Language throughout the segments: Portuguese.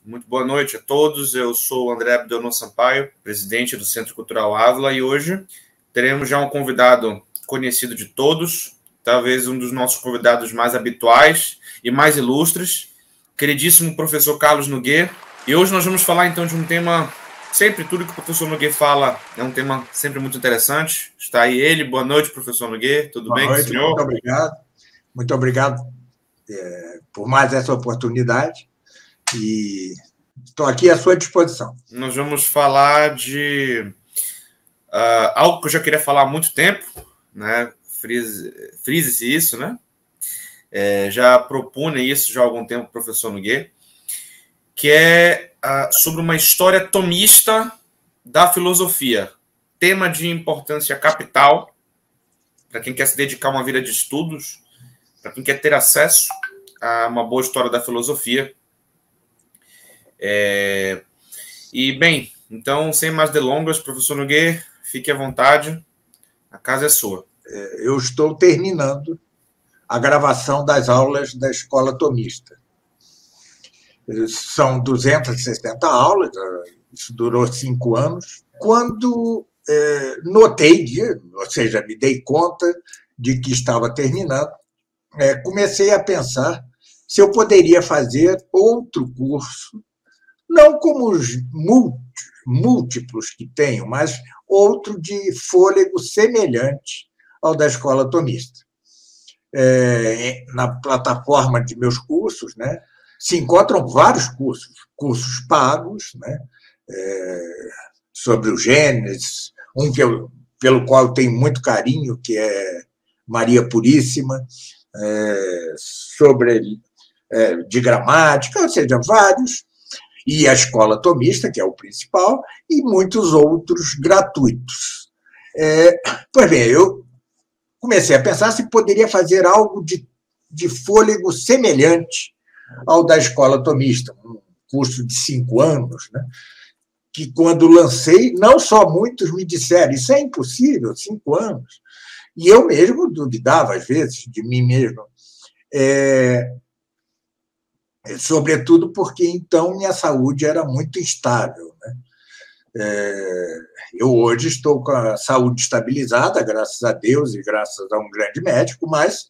Muito boa noite a todos. Eu sou o André Abdelnon Sampaio, presidente do Centro Cultural Ávila, e hoje teremos já um convidado conhecido de todos, talvez um dos nossos convidados mais habituais e mais ilustres, queridíssimo professor Carlos Nogueira. E hoje nós vamos falar então de um tema, sempre tudo que o professor Nogueira fala é um tema sempre muito interessante. Está aí ele. Boa noite, professor Nogueira. Tudo bem com o senhor? Muito obrigado. Muito obrigado por mais essa oportunidade e estou aqui à sua disposição. Nós vamos falar de algo que eu já queria falar há muito tempo, né? Frise-se isso, né? Já propune isso já há algum tempo o professor Nogueira, que é sobre uma história tomista da filosofia, tema de importância capital para quem quer se dedicar a uma vida de estudos, para quem quer ter acesso a uma boa história da filosofia. E, bem, então, sem mais delongas, professor Nogueira, fique à vontade, a casa é sua. Eu estou terminando a gravação das aulas da Escola Tomista. São 260 aulas, isso durou 5 anos. Quando notei, ou seja, me dei conta de que estava terminando, comecei a pensar se eu poderia fazer outro curso, não como os múltiplos que tenho, mas outro de fôlego semelhante ao da Escola Tomista. Na plataforma de meus cursos, né, se encontram vários cursos pagos, né, sobre o Gênesis, pelo qual eu tenho muito carinho, que é Maria Puríssima, de gramática, ou seja, vários, e a Escola Tomista, que é o principal, e muitos outros gratuitos. Pois bem, eu comecei a pensar se poderia fazer algo de fôlego semelhante ao da Escola Tomista, um curso de 5 anos, né? Que quando lancei, não só muitos me disseram, isso é impossível, 5 anos. E eu mesmo duvidava, às vezes, de mim mesmo. Sobretudo porque, então, minha saúde era muito instável, né? Eu hoje estou com a saúde estabilizada, graças a Deus e graças a um grande médico, mas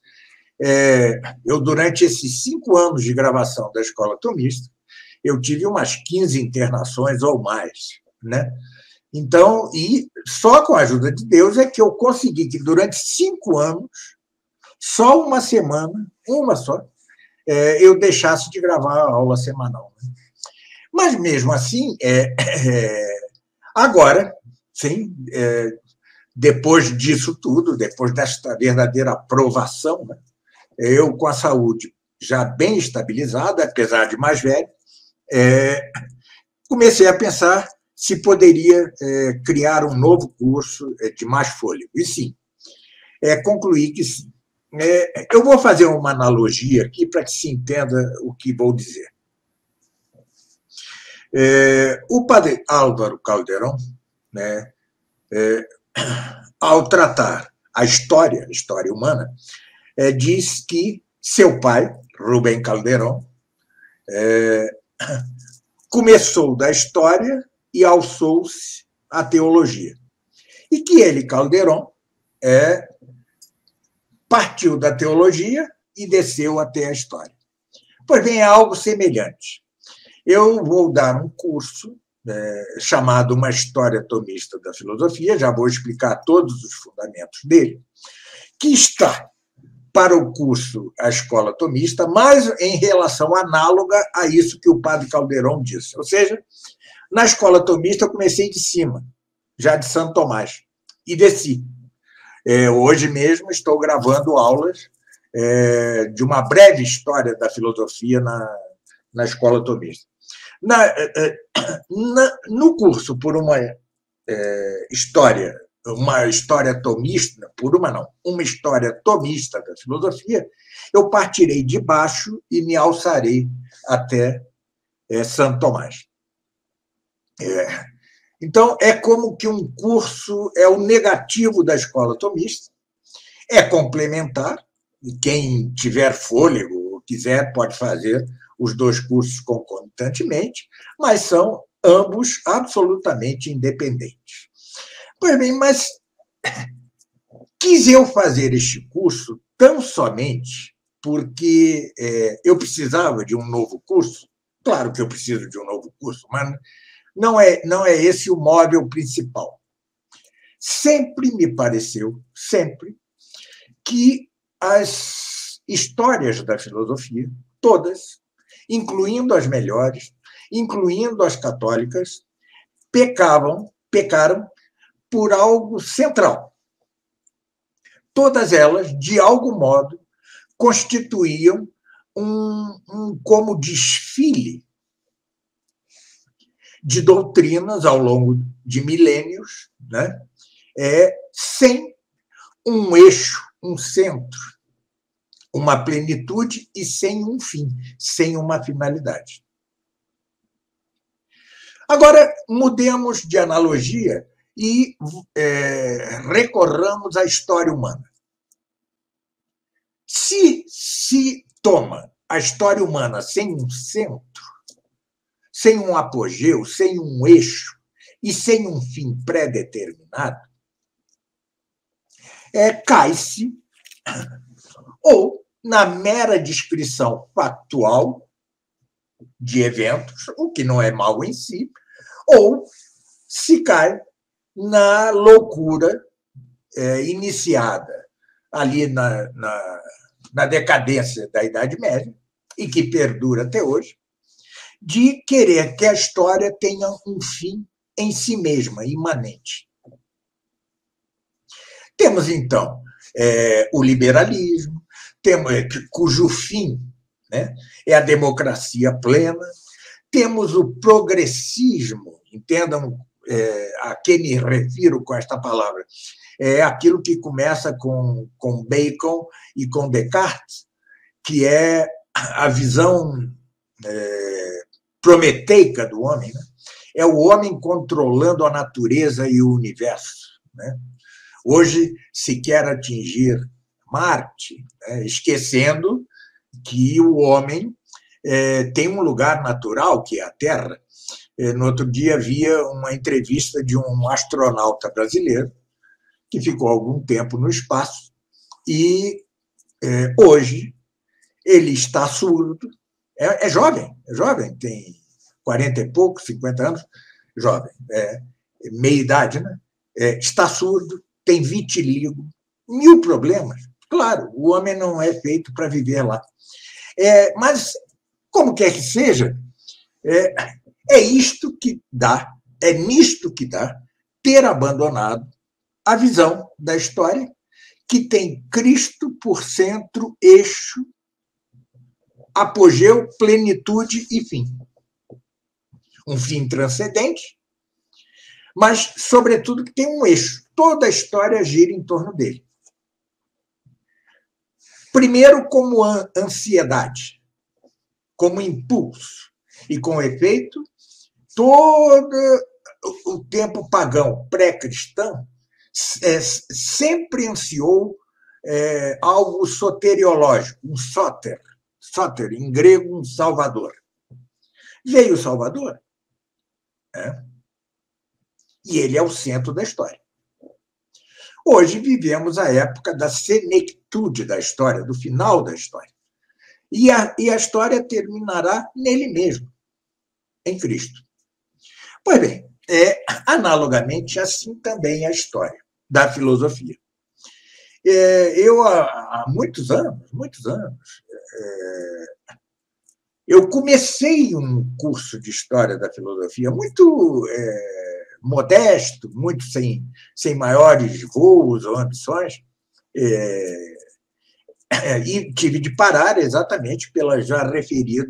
eu, durante esses 5 anos de gravação da Escola Tomista, eu tive umas 15 internações ou mais, né? Então, e só com a ajuda de Deus é que eu consegui que, durante 5 anos, só uma semana, uma só, eu deixasse de gravar a aula semanal. Mas, mesmo assim, agora, sim, depois disso tudo, depois desta verdadeira aprovação, né, eu, com a saúde já bem estabilizada, apesar de mais velho, comecei a pensar se poderia criar um novo curso de mais fôlego. E sim, concluí que sim. Eu vou fazer uma analogia aqui para que se entenda o que vou dizer. O padre Álvaro Calderón, né, ao tratar a história humana, diz que seu pai, Rubem Calderón, começou da história e alçou-se à teologia. E que ele, Calderón, partiu da teologia e desceu até a história. Pois bem, é algo semelhante. Eu vou dar um curso chamado Uma História Tomista da Filosofia, já vou explicar todos os fundamentos dele, que está para o curso A Escola Tomista, mas em relação análoga a isso que o padre Calderón disse. Ou seja, na Escola Tomista eu comecei de cima, já de Santo Tomás, e desci. Hoje mesmo estou gravando aulas de uma breve história da filosofia na Escola Tomista. No curso por uma história tomista, uma história tomista da filosofia, eu partirei de baixo e me alçarei até Santo Tomás. Então, é como que um curso é o negativo da Escola Tomista, é complementar, e quem tiver fôlego ou quiser pode fazer os dois cursos concomitantemente, mas são ambos absolutamente independentes. Pois bem, mas quis eu fazer este curso tão somente porque eu precisava de um novo curso. Claro que eu preciso de um novo curso, mas não é esse o móvel principal. Sempre me pareceu, sempre, que as histórias da filosofia, todas, incluindo as melhores, incluindo as católicas, pecaram por algo central. Todas elas, de algum modo, constituíam como desfile de doutrinas ao longo de milênios, né? Sem um eixo, um centro, uma plenitude e sem um fim, sem uma finalidade. Agora, mudemos de analogia e recorramos à história humana. Se toma a história humana sem um centro, sem um apogeu, sem um eixo e sem um fim pré-determinado, cai-se ou na mera descrição factual de eventos, o que não é mal em si, ou se cai na loucura iniciada ali na decadência da Idade Média, e que perdura até hoje, de querer que a história tenha um fim em si mesma, imanente. Temos, então, o liberalismo, cujo fim, né, é a democracia plena. Temos o progressismo, entendam a que me refiro com esta palavra. É aquilo que começa com Bacon e com Descartes, que é a visão prometeica do homem, né? É o homem controlando a natureza e o universo, né? Hoje se quer atingir Marte, né, esquecendo que o homem tem um lugar natural, que é a Terra. No outro dia havia uma entrevista de um astronauta brasileiro que ficou algum tempo no espaço e hoje ele está surdo. É jovem, tem 40 e poucos, 50 anos, jovem, meia idade, né? Está surdo, tem vitiligo, 1000 problemas. Claro, o homem não é feito para viver lá. Mas, como quer que seja, isto que dá, é nisto que dá ter abandonado a visão da história que tem Cristo por centro, eixo, apogeu, plenitude e fim. Um fim transcendente, mas, sobretudo, que tem um eixo. Toda a história gira em torno dele. Primeiro, como ansiedade, como impulso. E, com efeito, todo o tempo pagão, pré-cristão, sempre ansiou algo soteriológico, um soter, em grego, um salvador. Veio o Salvador, e ele é o centro da história. Hoje vivemos a época da senectude da história, do final da história. E a história terminará nele mesmo, em Cristo. Pois bem, analogamente, assim também a história da filosofia. Eu, há muitos anos, eu comecei um curso de história da filosofia muito modesto, muito sem maiores voos ou ambições, e tive de parar exatamente pelo já referido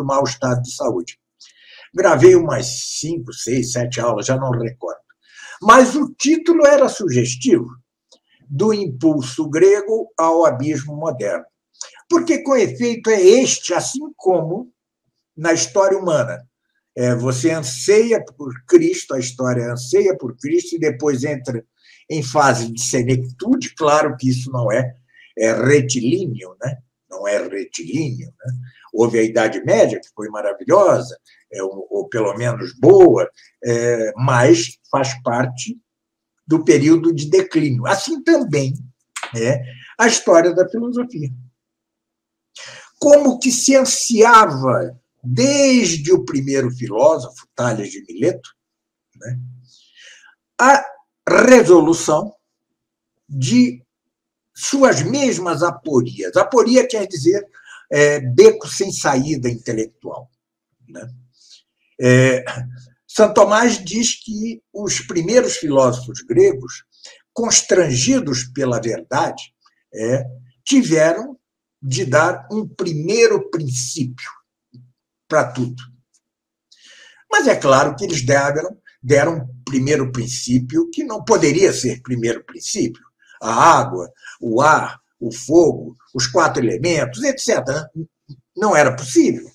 mau estado de saúde. Gravei umas 5, 6, 7 aulas, já não recordo. Mas o título era sugestivo, do impulso grego ao abismo moderno. Porque, com efeito, é este, assim como na história humana. Você anseia por Cristo, a história anseia por Cristo, e depois entra em fase de senectude. Claro que isso não é retilíneo, né? não é retilíneo, né? Houve a Idade Média, que foi maravilhosa, ou pelo menos boa, mas faz parte do período de declínio. Assim também é a história da filosofia. Como que se ansiava, desde o primeiro filósofo, Tales de Mileto, né, a resolução de suas mesmas aporias. Aporia quer dizer beco sem saída intelectual. Né? São Tomás diz que os primeiros filósofos gregos, constrangidos pela verdade, tiveram de dar um primeiro princípio para tudo. Mas é claro que eles deram um primeiro princípio que não poderia ser primeiro princípio. A água, o ar, o fogo, os 4 elementos, etc. Não era possível.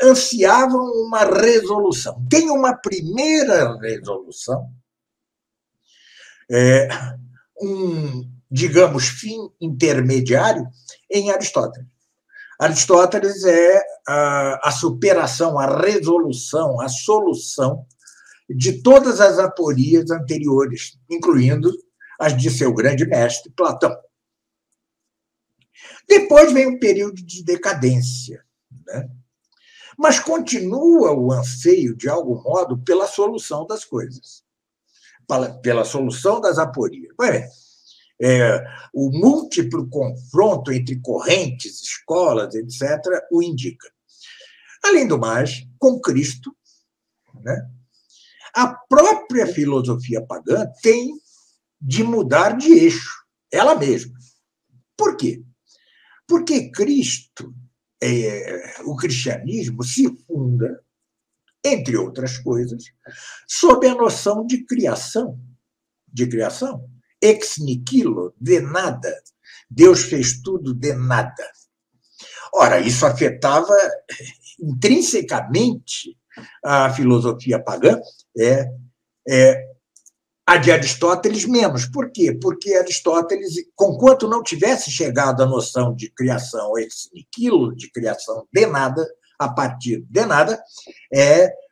Ansiavam uma resolução. Tem uma primeira resolução, digamos, fim intermediário em Aristóteles. Aristóteles é a superação, a resolução, a solução de todas as aporias anteriores, incluindo as de seu grande mestre, Platão. Depois vem um período de decadência, né? Mas continua o anseio, de algum modo, pela solução das coisas, pela solução das aporias. O múltiplo confronto entre correntes, escolas, etc., o indica. Além do mais, com Cristo, né, a própria filosofia pagã tem de mudar de eixo, ela mesma. Por quê? Porque Cristo, o cristianismo, se funda, entre outras coisas, sob a noção de criação. Ex nihilo, de nada. Deus fez tudo de nada. Ora, isso afetava intrinsecamente a filosofia pagã, a de Aristóteles menos. Por quê? Porque Aristóteles, conquanto não tivesse chegado à noção de criação ex nihilo, de criação de nada, a partir de nada,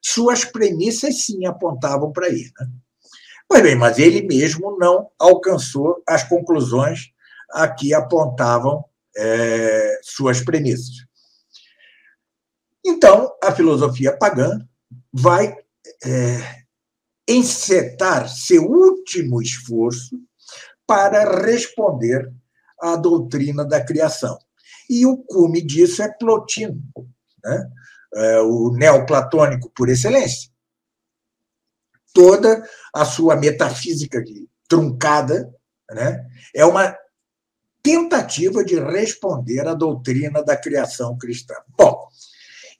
suas premissas sim apontavam para aí. Né? Pois bem, mas ele mesmo não alcançou as conclusões a que apontavam suas premissas. Então, a filosofia pagã vai encetar seu último esforço para responder à doutrina da criação. E o cume disso é Plotino, né? O neoplatônico por excelência. Toda a sua metafísica truncada, né, é uma tentativa de responder à doutrina da criação cristã. Bom,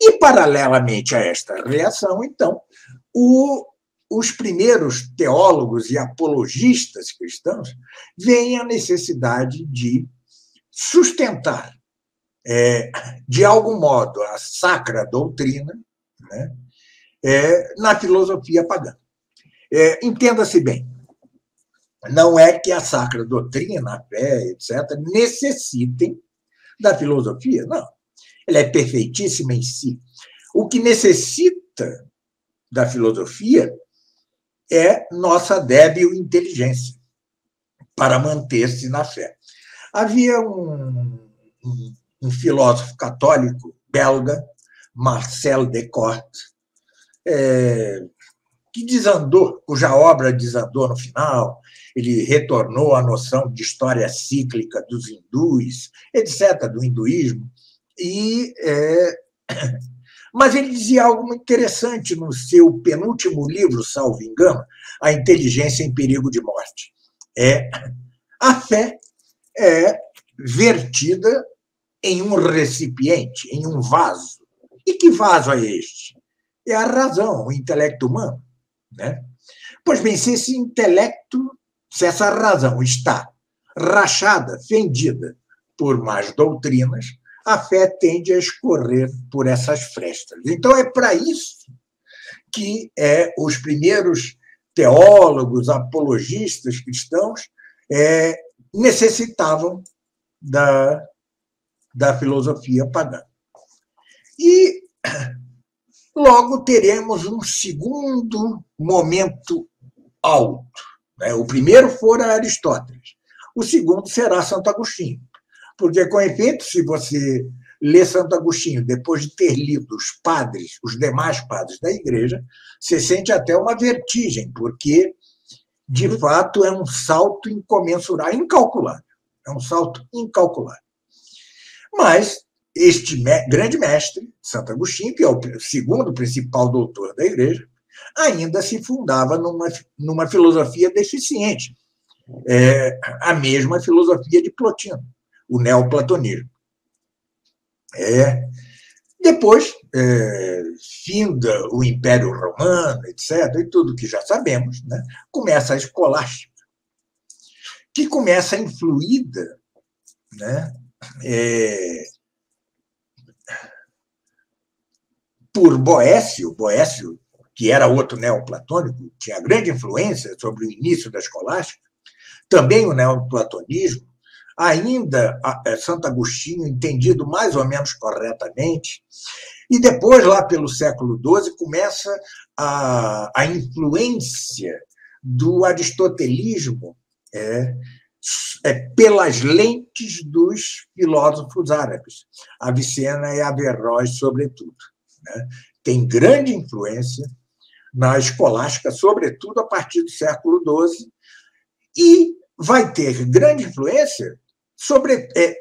e paralelamente a esta reação, então, os primeiros teólogos e apologistas cristãos veem a necessidade de sustentar, de algum modo, a sacra doutrina, né, na filosofia pagã. Entenda-se bem, não é que a sacra doutrina, a fé, etc., necessitem da filosofia, não. Ela é perfeitíssima em si. O que necessita da filosofia é nossa débil inteligência para manter-se na fé. Havia um filósofo católico belga, Marcel Descartes, que desandou, cuja obra desandou no final. Ele retornou à noção de história cíclica dos hindus, etc., do hinduísmo. Mas ele dizia algo muito interessante no seu penúltimo livro, salvo engano, A Inteligência em Perigo de Morte. A fé é vertida em um recipiente, em um vaso. E que vaso é este? É a razão, o intelecto humano. Né? Pois bem, se esse intelecto, se essa razão está rachada, fendida por más doutrinas, a fé tende a escorrer por essas frestas. Então, é para isso que os primeiros teólogos, apologistas cristãos necessitavam da da filosofia pagã. E logo teremos um segundo momento alto. O primeiro fora Aristóteles, o segundo será Santo Agostinho, porque, com efeito, se você lê Santo Agostinho depois de ter lido os padres, os demais padres da igreja, você sente até uma vertigem, porque, de fato, é um salto incomensurável, incalculável. É um salto incalculável. Mas este grande mestre, Santo Agostinho, que é o segundo principal doutor da igreja, ainda se fundava numa filosofia deficiente, a mesma filosofia de Plotino, o neoplatonismo. Depois, finda o Império Romano, etc., e tudo que já sabemos, né? Começa a escolástica, que começa influída, né, por Boécio, que era outro neoplatônico, tinha grande influência sobre o início da escolástica, também o neoplatonismo, ainda Santo Agostinho, entendido mais ou menos corretamente, e depois, lá pelo século XII, começa a influência do aristotelismo pelas lentes dos filósofos árabes, Avicena e Averroes, sobretudo. Né? Tem grande influência na escolástica, sobretudo a partir do século XII, e vai ter grande influência,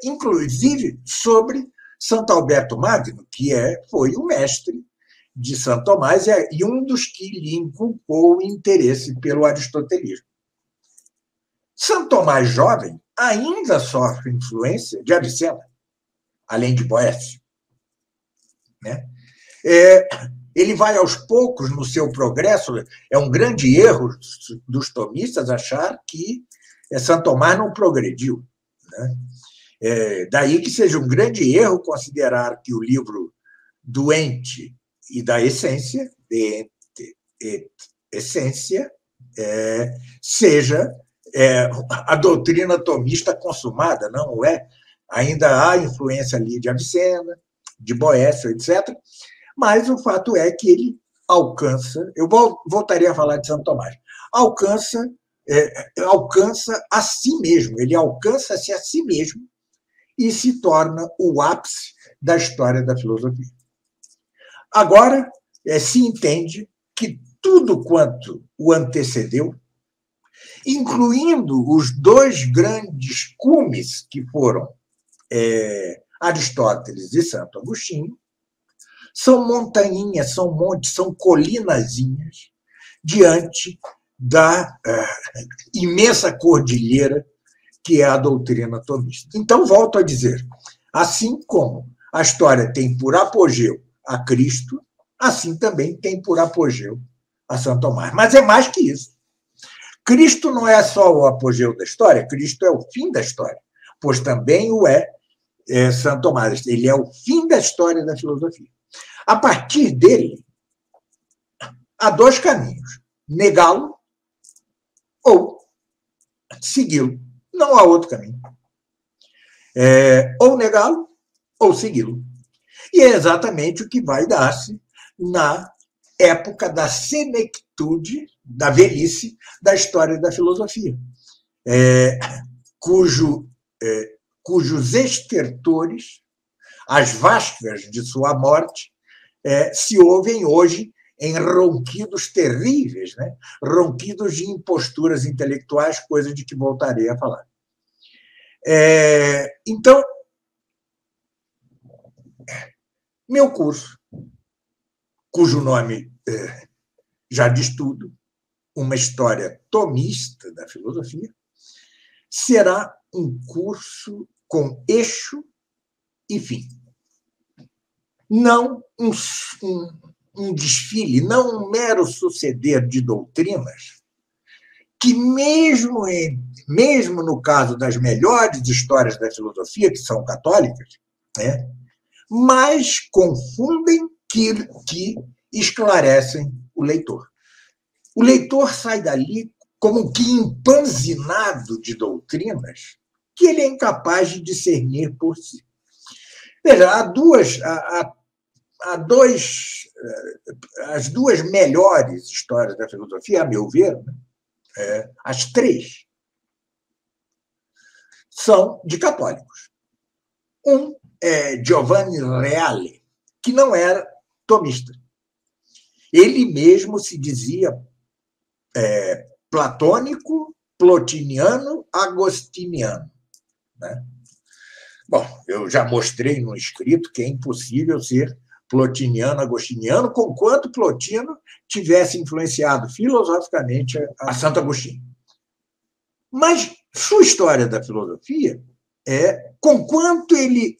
inclusive, sobre Santo Alberto Magno, que foi o mestre de Santo Tomás e um dos que lhe inculcou o interesse pelo aristotelismo. Santo Tomás jovem ainda sofre influência de Avicena, além de Boécio. Né? Ele vai aos poucos no seu progresso. É um grande erro dos tomistas achar que Santo Tomás não progrediu. Né? Daí que seja um grande erro considerar que o livro do Ente e da Essência, de Essência, seja a doutrina tomista consumada. Não é. Ainda há influência ali de Avicena, de Boécio, etc., mas o fato é que ele alcança, eu voltaria a falar de Santo Tomás, alcança a si mesmo, ele alcança-se a si mesmo e se torna o ápice da história da filosofia. Agora, se entende que tudo quanto o antecedeu, incluindo os dois grandes cumes que foram Aristóteles e Santo Agostinho, são montanhinhas, são montes, são colinazinhas diante da imensa cordilheira que é a doutrina tomista. Então, volto a dizer, assim como a história tem por apogeu a Cristo, assim também tem por apogeu a Santo Tomás. Mas é mais que isso. Cristo não é só o apogeu da história, Cristo é o fim da história, pois também o Santo Tomás. Ele é o fim da história da filosofia. A partir dele, há dois caminhos: negá-lo ou segui-lo. Não há outro caminho. Ou negá-lo ou segui-lo. E é exatamente o que vai dar-se na época da senectude, da velhice, da história da filosofia, cujos estertores, as váscaras de sua morte, se ouvem hoje em ronquidos terríveis, né? Ronquidos de imposturas intelectuais, coisa de que voltarei a falar. Então, meu curso, cujo nome já diz tudo, uma história tomista da filosofia, será um curso com eixo e fim. Não um desfile, não um mero suceder de doutrinas que, mesmo no caso das melhores histórias da filosofia, que são católicas, mais confundem que esclarecem o leitor. O leitor sai dali como que empanzinado de doutrinas que ele é incapaz de discernir por si. Veja, as duas melhores histórias da filosofia, a meu ver, as três, são de católicos. Um é Giovanni Reale, que não era tomista. Ele mesmo se dizia platônico, plotiniano, agostiniano. Né? Bom, eu já mostrei no escrito que é impossível ser plotiniano, agostiniano, conquanto Plotino tivesse influenciado filosoficamente a Santo Agostinho. Mas sua história da filosofia conquanto ele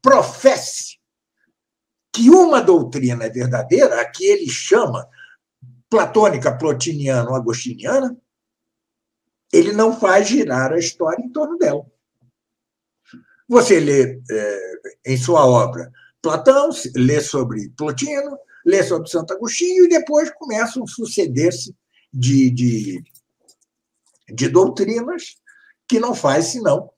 professe que uma doutrina é verdadeira, a que ele chama platônica, plotiniana ou agostiniana, ele não faz girar a história em torno dela. Você lê em sua obra Platão, lê sobre Plotino, lê sobre Santo Agostinho e depois começam a suceder-se de doutrinas que não faz senão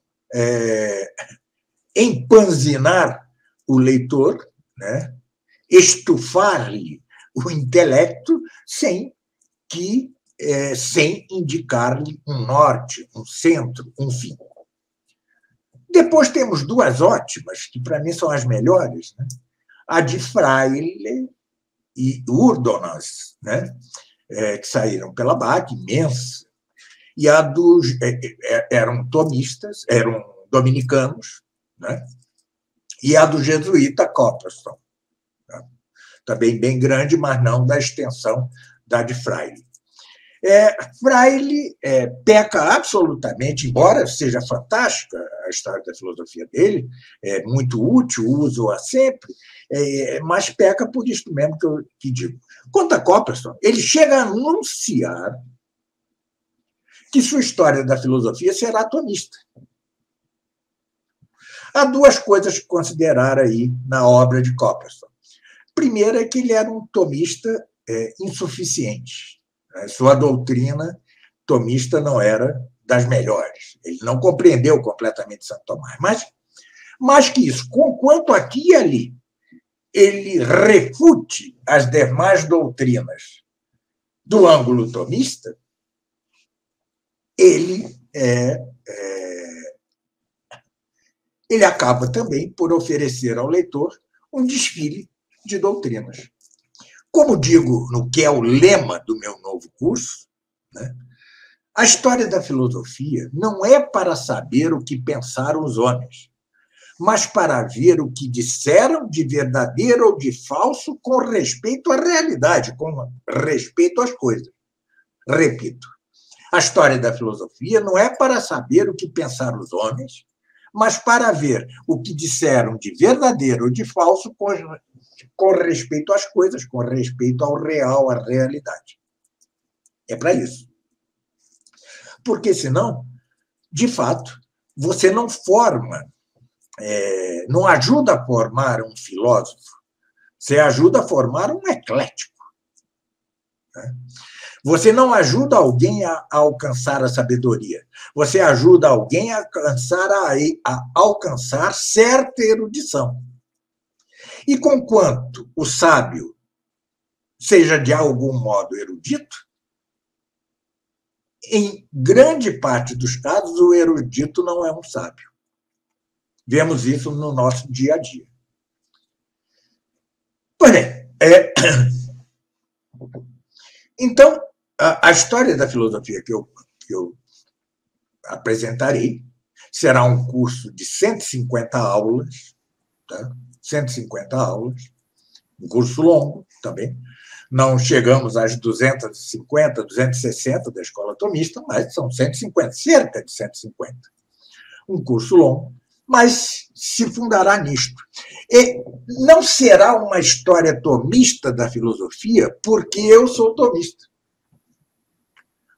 empanzinar o leitor, né? Estufar-lhe o intelecto sem indicar-lhe um norte, um centro, um fim. Depois temos duas ótimas, que para mim são as melhores, né? A de Fraile e Urdonas, né? Que saíram pela BAC, imensa, e a dos eram tomistas, eram dominicanos, né? E a do jesuíta Copperstone, tá? Também bem grande, mas não da extensão da de Fraile. Fraile peca absolutamente, embora seja fantástica a história da filosofia dele, é muito útil, uso-a sempre, mas peca por isso mesmo que digo. Quanto a Copperstone, ele chega a anunciar que sua história da filosofia será tomista. Há duas coisas que considerar aí na obra de Copperstone. Primeiro é que ele era um tomista insuficiente. Sua doutrina tomista não era das melhores. Ele não compreendeu completamente Santo Tomás. Mas, mais que isso, conquanto aqui e ali ele refute as demais doutrinas do ângulo tomista, ele acaba também por oferecer ao leitor um desfile de doutrinas. Como digo no que é o lema do meu novo curso, né, a história da filosofia não é para saber o que pensaram os homens, mas para ver o que disseram de verdadeiro ou de falso com respeito à realidade, com respeito às coisas. Repito, a história da filosofia não é para saber o que pensaram os homens, mas para ver o que disseram de verdadeiro ou de falso com respeito às coisas, com respeito ao real, à realidade. É para isso. Porque, senão, de fato, você não forma, não ajuda a formar um filósofo, você ajuda a formar um eclético. Né? Você não ajuda alguém a alcançar a sabedoria, você ajuda alguém a alcançar certa erudição. E conquanto o sábio seja de algum modo erudito, em grande parte dos casos o erudito não é um sábio. Vemos isso no nosso dia a dia. Pois bem, então, a história da filosofia que eu apresentarei será um curso de 150 aulas, tá? 150 aulas, um curso longo também. Não chegamos às 250, 260 da escola tomista, mas são 150, cerca de 150. Um curso longo, mas se fundará nisto. E não será uma história tomista da filosofia porque eu sou tomista.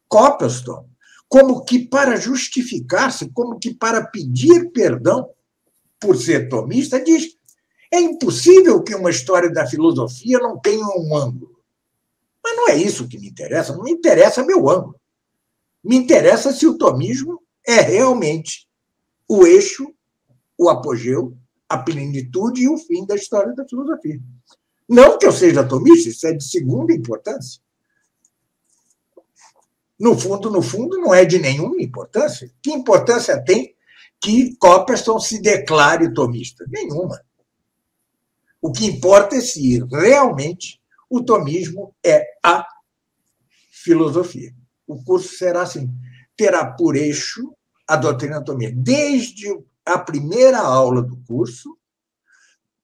Copperstone, como que para justificar-se, como que para pedir perdão por ser tomista, diz: é impossível que uma história da filosofia não tenha um ângulo. Mas não é isso que me interessa, não me interessa meu ângulo. Me interessa se o tomismo é realmente o eixo, o apogeu, a plenitude e o fim da história da filosofia. Não que eu seja tomista, isso é de segunda importância. No fundo, não é de nenhuma importância. Que importância tem que Copperson se declare tomista? Nenhuma. O que importa é se realmente o tomismo é a filosofia. O curso será assim, terá por eixo a doutrina tomista. Desde a primeira aula do curso,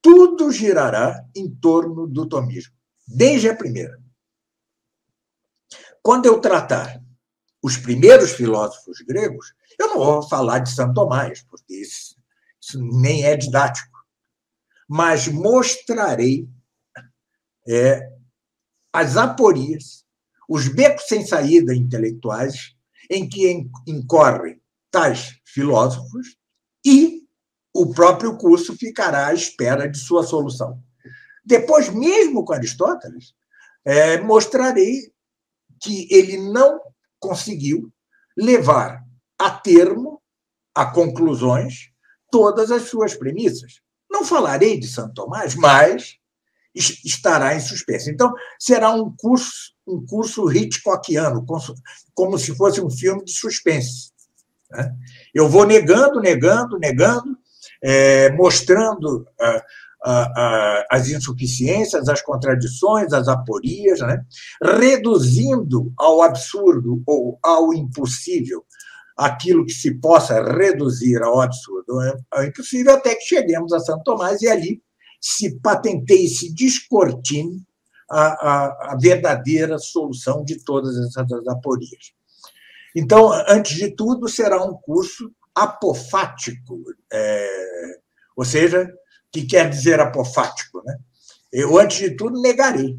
tudo girará em torno do tomismo, desde a primeira. Quando eu tratar os primeiros filósofos gregos, eu não vou falar de Santo Tomás, porque isso nem é didático, mas mostrarei as aporias, os becos sem saída intelectuais em que incorrem tais filósofos e o próprio curso ficará à espera de sua solução. Depois, mesmo com Aristóteles, mostrarei que ele não conseguiu levar a termo, a conclusões, todas as suas premissas. Não falarei de Santo Tomás, mas estará em suspense. Então, será um curso Hitchcockiano, como se fosse um filme de suspense. Né? Eu vou negando, mostrando as insuficiências, as contradições, as aporias, né? Reduzindo ao absurdo ou ao impossível aquilo que se possa reduzir ao absurdo, ao impossível, até que cheguemos a Santo Tomás e ali se patenteie, se descortine a verdadeira solução de todas essas aporias. Então, antes de tudo, será um curso apofático, ou seja, que quer dizer apofático, né? Eu, antes de tudo, negarei.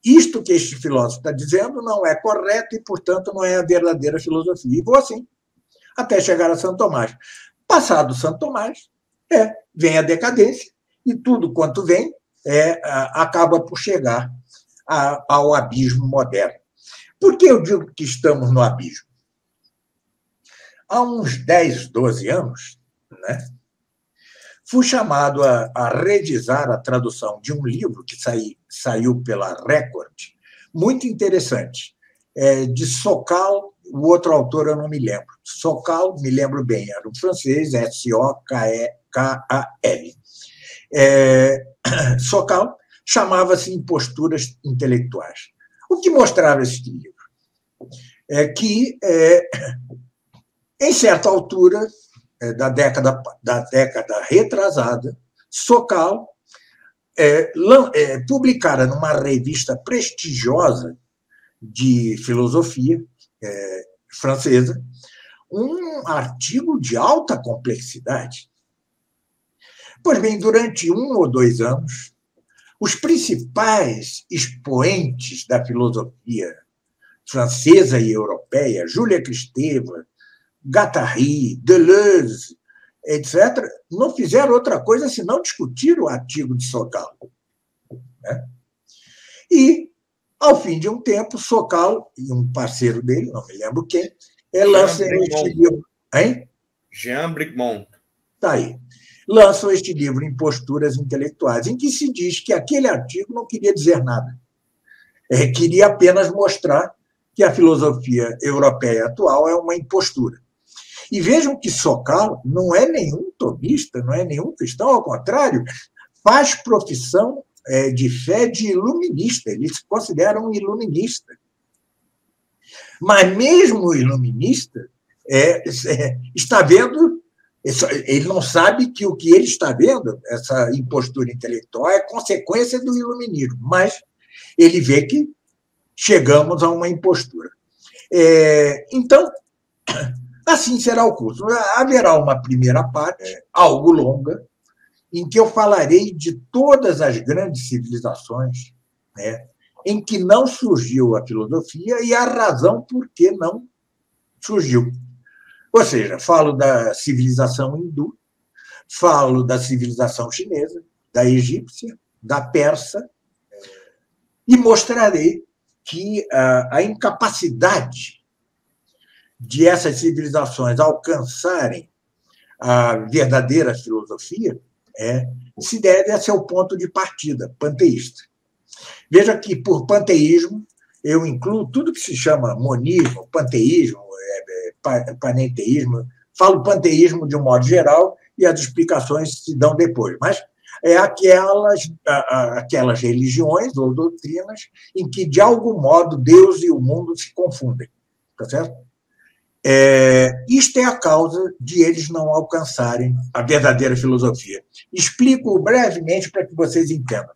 Isto que este filósofo está dizendo não é correto e, portanto, não é a verdadeira filosofia. E vou assim, até chegar a Santo Tomás. Passado Santo Tomás, vem a decadência e tudo quanto vem acaba por chegar ao abismo moderno. Por que eu digo que estamos no abismo? Há uns 10, 12 anos, né, fui chamado a revisar a tradução de um livro que saiu pela Record, muito interessante, de Sokal, o outro autor eu não me lembro. Sokal, me lembro bem, era um francês, S-O-K-E-K-A-L. Sokal chamava-se Imposturas Intelectuais. O que mostrava esse livro? É que, em certa altura da década retrasada, Sokal publicara numa revista prestigiosa de filosofia francesa um artigo de alta complexidade. Pois bem, durante 1 ou 2 anos, os principais expoentes da filosofia francesa e europeia, Júlia Kristeva, Guattari, Deleuze, etc., não fizeram outra coisa senão discutir o artigo de Sokal. Né? E, ao fim de um tempo, Sokal e um parceiro dele, não me lembro quem, lançam este livro. Hein? Jean Bricmont. Está aí. Lançam este livro, Imposturas Intelectuais, em que se diz que aquele artigo não queria dizer nada. Queria apenas mostrar que a filosofia europeia atual é uma impostura. E vejam que Sokal não é nenhum tomista, não é nenhum cristão, ao contrário, faz profissão de fé de iluminista, ele se considera um iluminista. Mas mesmo o iluminista está vendo, ele não sabe que o que ele está vendo, essa impostura intelectual, é consequência do iluminismo, mas ele vê que chegamos a uma impostura. Então, assim será o curso. Haverá uma primeira parte, algo longa, em que eu falarei de todas as grandes civilizações, né, em que não surgiu a filosofia e a razão por que não surgiu. Ou seja, falo da civilização hindu, falo da civilização chinesa, da egípcia, da persa, e mostrarei que a incapacidade de essas civilizações alcançarem a verdadeira filosofia se deve a seu ponto de partida, panteísta. Veja que, por panteísmo, eu incluo tudo que se chama monismo, panteísmo, panenteísmo. Falo panteísmo de um modo geral e as explicações se dão depois, mas aquelas religiões ou doutrinas em que, de algum modo, Deus e o mundo se confundem. Tá certo? Isto é a causa de eles não alcançarem a verdadeira filosofia. Explico brevemente para que vocês entendam.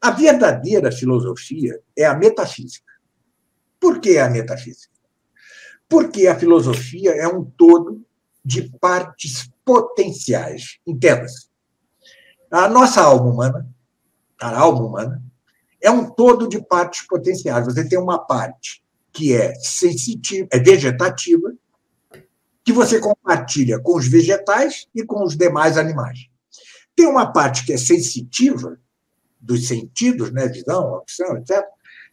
A verdadeira filosofia é a metafísica. Por que a metafísica? Porque a filosofia é um todo de partes potenciais. Entenda-se. A nossa alma humana, é um todo de partes potenciais. Você tem uma parte que é sensitiva, é vegetativa, que você compartilha com os vegetais e com os demais animais. Tem uma parte que é sensitiva, dos sentidos, né, visão, audição, etc.,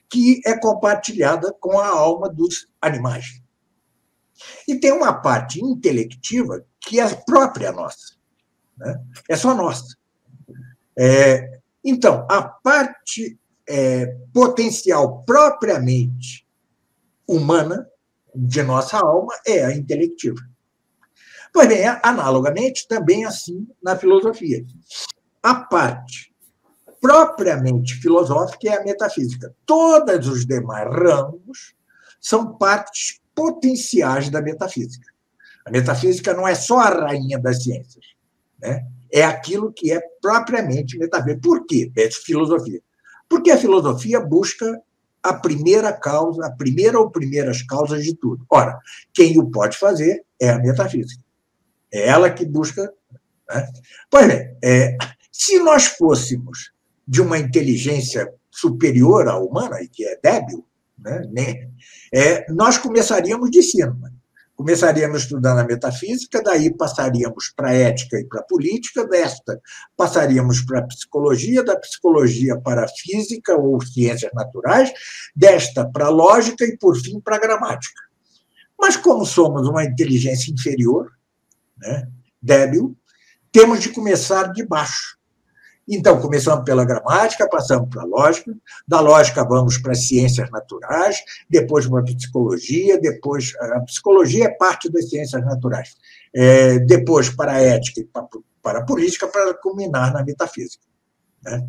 que é compartilhada com a alma dos animais. E tem uma parte intelectiva que é própria nossa, né? É só nossa. Então, a parte potencial propriamente humana de nossa alma é a intelectiva. Pois bem, analogamente, também assim na filosofia. A parte propriamente filosófica é a metafísica. Todos os demais ramos são partes potenciais da metafísica. A metafísica não é só a rainha das ciências, né? É aquilo que é propriamente metafísica. Por quê? É filosofia. Porque a filosofia busca a primeira causa, a primeira ou primeiras causas de tudo. Ora, quem o pode fazer é a metafísica. É ela que busca, né? Pois bem, se nós fôssemos de uma inteligência superior à humana, e que é débil, né, nós começaríamos de cima. Começaríamos estudando a metafísica, daí passaríamos para a ética e para a política, desta passaríamos para a psicologia, da psicologia para a física ou ciências naturais, desta para a lógica e, por fim, para a gramática. Mas, como somos uma inteligência inferior, né, débil, temos de começar de baixo. Então, começamos pela gramática, passamos para a lógica, da lógica vamos para as ciências naturais, depois para a psicologia, depois a psicologia é parte das ciências naturais, depois para a ética e para a política, para culminar na metafísica, né?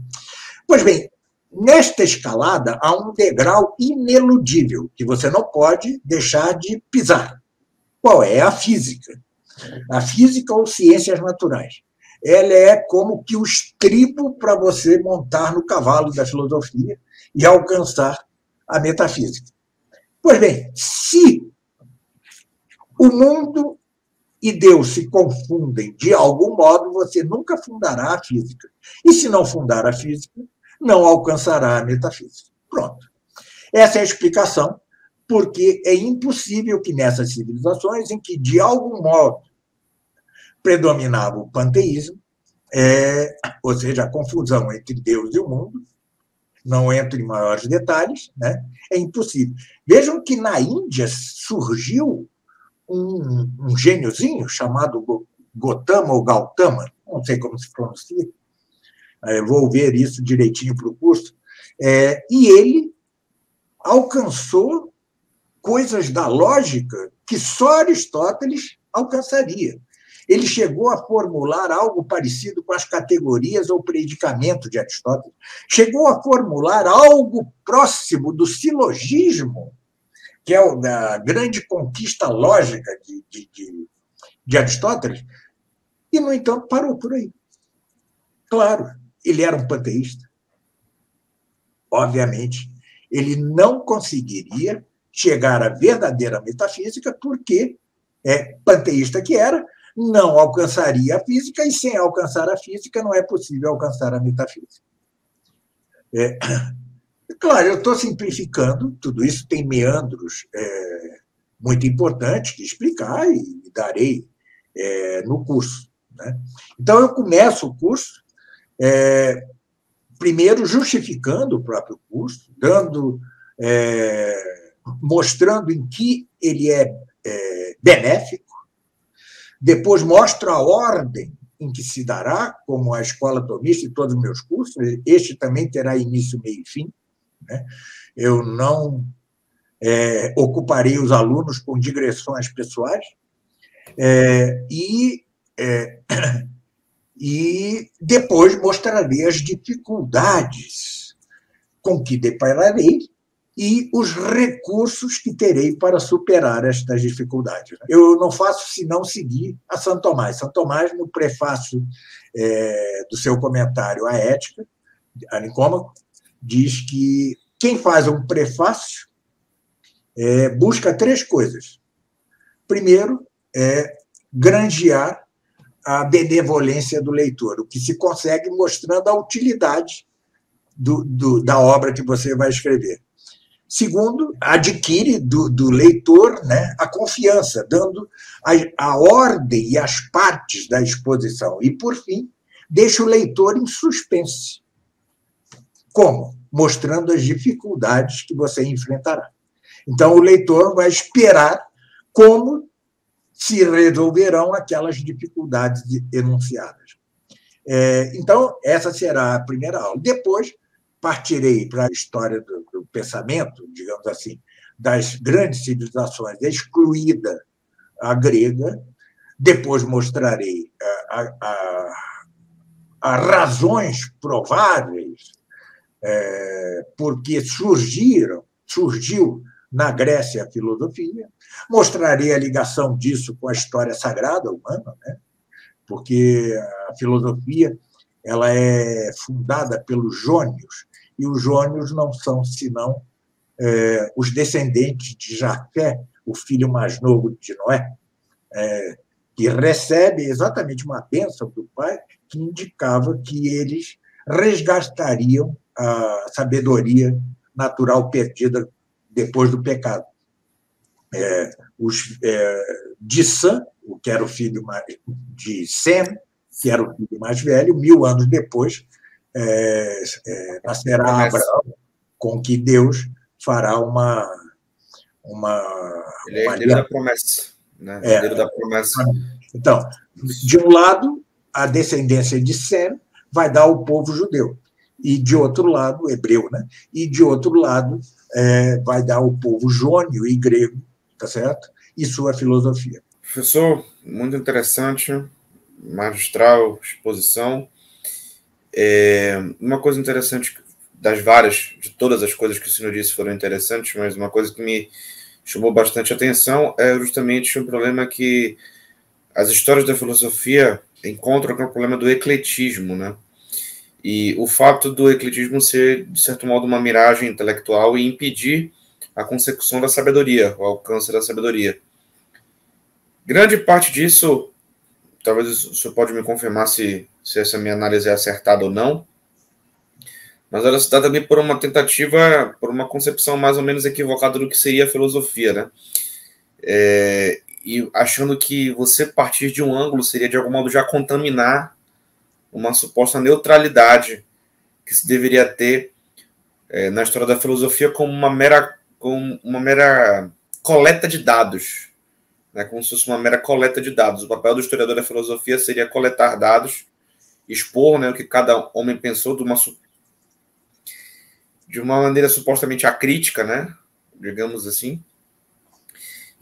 Pois bem, nesta escalada há um degrau ineludível que você não pode deixar de pisar. Qual é? A física. A física ou ciências naturais. Ela é como que o estribo para você montar no cavalo da filosofia e alcançar a metafísica. Pois bem, se o mundo e Deus se confundem de algum modo, você nunca fundará a física. E se não fundar a física, não alcançará a metafísica. Pronto. Essa é a explicação, porque é impossível que nessas civilizações em que, de algum modo, predominava o panteísmo, ou seja, a confusão entre Deus e o mundo, não entro em maiores detalhes, né? É impossível. Vejam que na Índia surgiu um gêniozinho chamado Gotama ou Gautama, não sei como se pronuncia, vou ver isso direitinho para o curso, e ele alcançou coisas da lógica que só Aristóteles alcançaria. Ele chegou a formular algo parecido com as categorias ou predicamento de Aristóteles. Chegou a formular algo próximo do silogismo, que é a grande conquista lógica de Aristóteles, e, no entanto, parou por aí. Claro, ele era um panteísta. Obviamente, ele não conseguiria chegar à verdadeira metafísica porque, panteísta que era, não alcançaria a física, e sem alcançar a física não é possível alcançar a metafísica. Claro, eu estou simplificando, tudo isso tem meandros muito importantes de explicar e darei no curso, né? Então, eu começo o curso primeiro justificando o próprio curso, mostrando em que ele é benéfico, Depois mostro a ordem em que se dará, como a escola tomista e todos os meus cursos. Este também terá início, meio e fim, né? Eu não ocuparei os alunos com digressões pessoais, e depois mostrarei as dificuldades com que depararei e os recursos que terei para superar estas dificuldades. Eu não faço senão seguir a Santo Tomás. Santo Tomás, no prefácio do seu comentário à Ética, a Nicômaco, diz que quem faz um prefácio busca 3 coisas. Primeiro, granjear a benevolência do leitor, o que se consegue mostrando a utilidade da obra que você vai escrever. Segundo, adquire do leitor, né, a confiança, dando a ordem e as partes da exposição. E, por fim, deixa o leitor em suspense. Como? Mostrando as dificuldades que você enfrentará. Então, o leitor vai esperar como se resolverão aquelas dificuldades enunciadas. Então, essa será a primeira aula. Depois, partirei para a história do pensamento, digamos assim, das grandes civilizações, excluída a grega. Depois mostrarei as razões prováveis porque surgiu na Grécia a filosofia. Mostrarei a ligação disso com a história sagrada humana, né? Porque a filosofia ela é fundada pelos jônios, e os jônios não são senão os descendentes de Jafé, o filho mais novo de Noé, que recebe exatamente uma bênção do pai que indicava que eles resgatariam a sabedoria natural perdida depois do pecado. De Sam, que era o filho de Sem, que era o filho mais velho, 1000 anos depois, nascerá Abraão, com que Deus fará ele é herdeiro da promessa. Né? Herdeiro da promessa. Então, de um lado, a descendência de Sem vai dar ao povo judeu, e de outro lado, hebreu, né? E de outro lado, vai dar ao povo jônio e grego, tá certo? E sua filosofia. Professor, muito interessante, magistral exposição. Uma coisa interessante, de todas as coisas que o senhor disse foram interessantes, mas uma coisa que me chamou bastante atenção é justamente o problema que as histórias da filosofia encontram com o problema do ecletismo, né? E o fato do ecletismo ser, de certo modo, uma miragem intelectual e impedir a consecução da sabedoria, o alcance da sabedoria. Grande parte disso, talvez o senhor pode me confirmar se essa minha análise é acertada ou não, mas ela se dá também por uma tentativa, por uma concepção mais ou menos equivocada do que seria a filosofia, né? E achando que você partir de um ângulo seria, de algum modo, já contaminar uma suposta neutralidade que se deveria ter na história da filosofia como uma mera coleta de dados, né? Como se fosse uma mera coleta de dados. O papel do historiador da filosofia seria coletar dados, expor, né, o que cada homem pensou de uma maneira supostamente acrítica, né, digamos assim,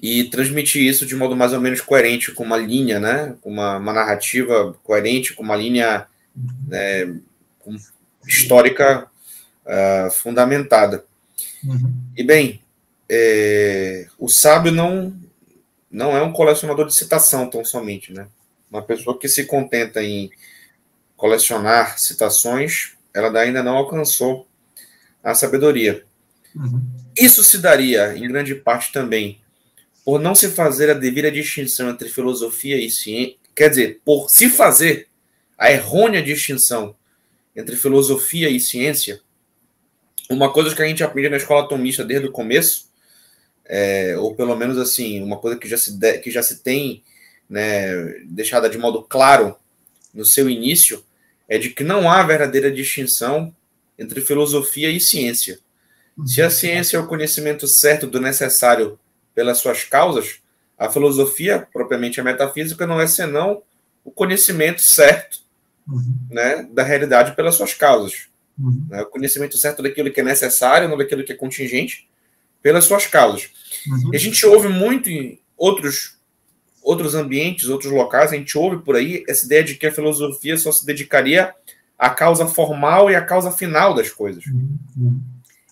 e transmitir isso de modo mais ou menos coerente, com uma linha, né, com uma narrativa coerente, com uma linha histórica fundamentada. Uhum. E, bem, o sábio não é um colecionador de citação tão somente, né? Uma pessoa que se contenta em colecionar citações, ela ainda não alcançou a sabedoria. Uhum. Isso se daria, em grande parte, também por não se fazer a devida distinção entre filosofia e ciência, quer dizer, por se fazer a errônea distinção entre filosofia e ciência. Uma coisa que a gente aprende na escola tomista desde o começo, ou pelo menos assim, uma coisa que já se tem, né, deixada de modo claro no seu início, é de que não há verdadeira distinção entre filosofia e ciência. Se a ciência é o conhecimento certo do necessário pelas suas causas, A filosofia, propriamente a metafísica, não é senão o conhecimento certo, né, da realidade pelas suas causas. Né, o conhecimento certo daquilo que é necessário, não daquilo que é contingente, pelas suas causas. E a gente ouve muito em outros ambientes, outros locais, a gente ouve por aí essa ideia de que a filosofia só se dedicaria à causa formal e à causa final das coisas.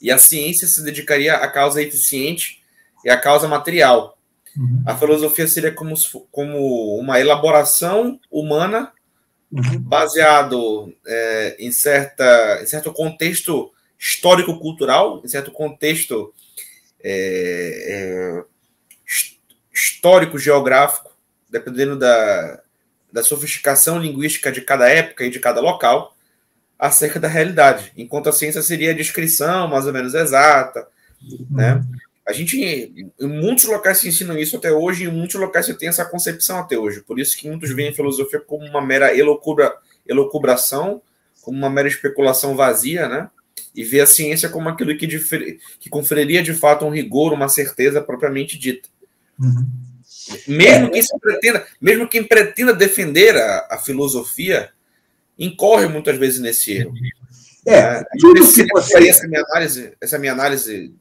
E a ciência se dedicaria à causa eficiente e à causa material. A filosofia seria como uma elaboração humana baseado em certo contexto histórico-cultural, em certo contexto histórico-geográfico, dependendo da sofisticação linguística de cada época e de cada local, acerca da realidade. Enquanto a ciência seria a descrição mais ou menos exata, né? A gente, em muitos locais se ensinam isso até hoje, e em muitos locais se tem essa concepção até hoje. Por isso que muitos veem a filosofia como uma mera elucubração, como uma mera especulação vazia, né? E vê a ciência como aquilo que conferiria de fato um rigor, uma certeza propriamente dita. Mesmo quem pretenda defender a filosofia, incorre muitas vezes nesse erro. Tudo que você... Essa minha análise...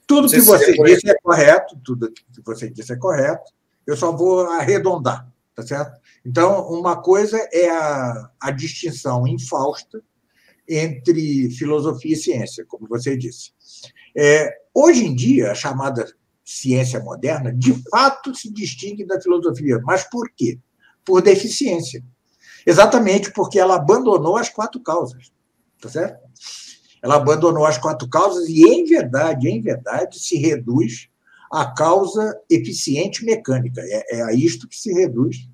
Tudo que você disse é correto, tudo que você disse é correto. Eu só vou arredondar, tá certo? Então, uma coisa é a distinção infausta entre filosofia e ciência, como você disse. Hoje em dia, a chamada ciência moderna, de fato, se distingue da filosofia. Mas por quê? Por deficiência. Exatamente porque ela abandonou as 4 causas, tá certo? Ela abandonou as 4 causas e, em verdade, se reduz à causa eficiente mecânica. É a isto que se reduz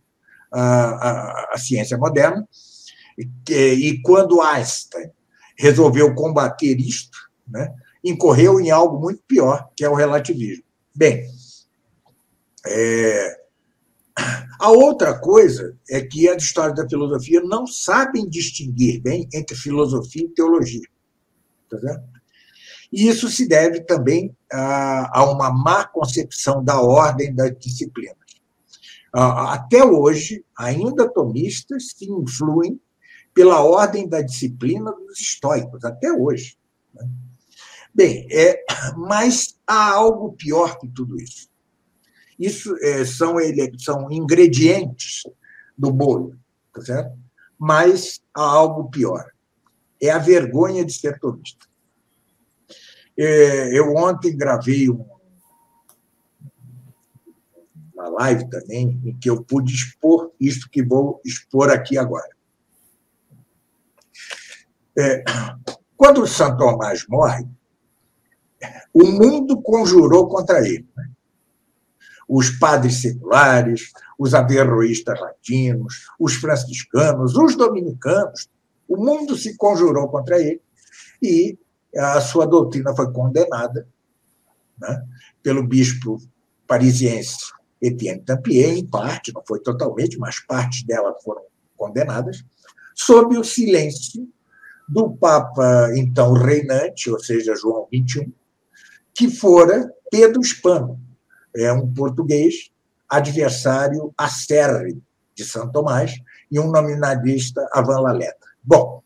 a ciência moderna. E quando Einstein resolveu combater isto, né, incorreu em algo muito pior, que é o relativismo. Bem, a outra coisa é que as histórias da filosofia não sabem distinguir bem entre filosofia e teologia. Tá certo? E isso se deve também a uma má concepção da ordem das disciplinas. Até hoje, ainda tomistas se influem pela ordem da disciplina dos estoicos, até hoje. Bem, mas há algo pior que tudo isso. Isso são ingredientes do bolo, tá certo? Mas há algo pior. É a vergonha de ser tomista. Eu ontem gravei uma live também, em que eu pude expor isto que vou expor aqui agora. Quando Santo Tomás morre, o mundo conjurou contra ele. Os padres seculares, os averroístas latinos, os franciscanos, os dominicanos, o mundo se conjurou contra ele e a sua doutrina foi condenada, né, pelo bispo parisiense Etienne Tampier, em parte, não foi totalmente, mas partes dela foram condenadas, sob o silêncio do Papa, então, reinante, ou seja, João XXI, que fora Pedro Spano, um português adversário acérrimo de Santo Tomás e um nominalista avant la lettre. Bom,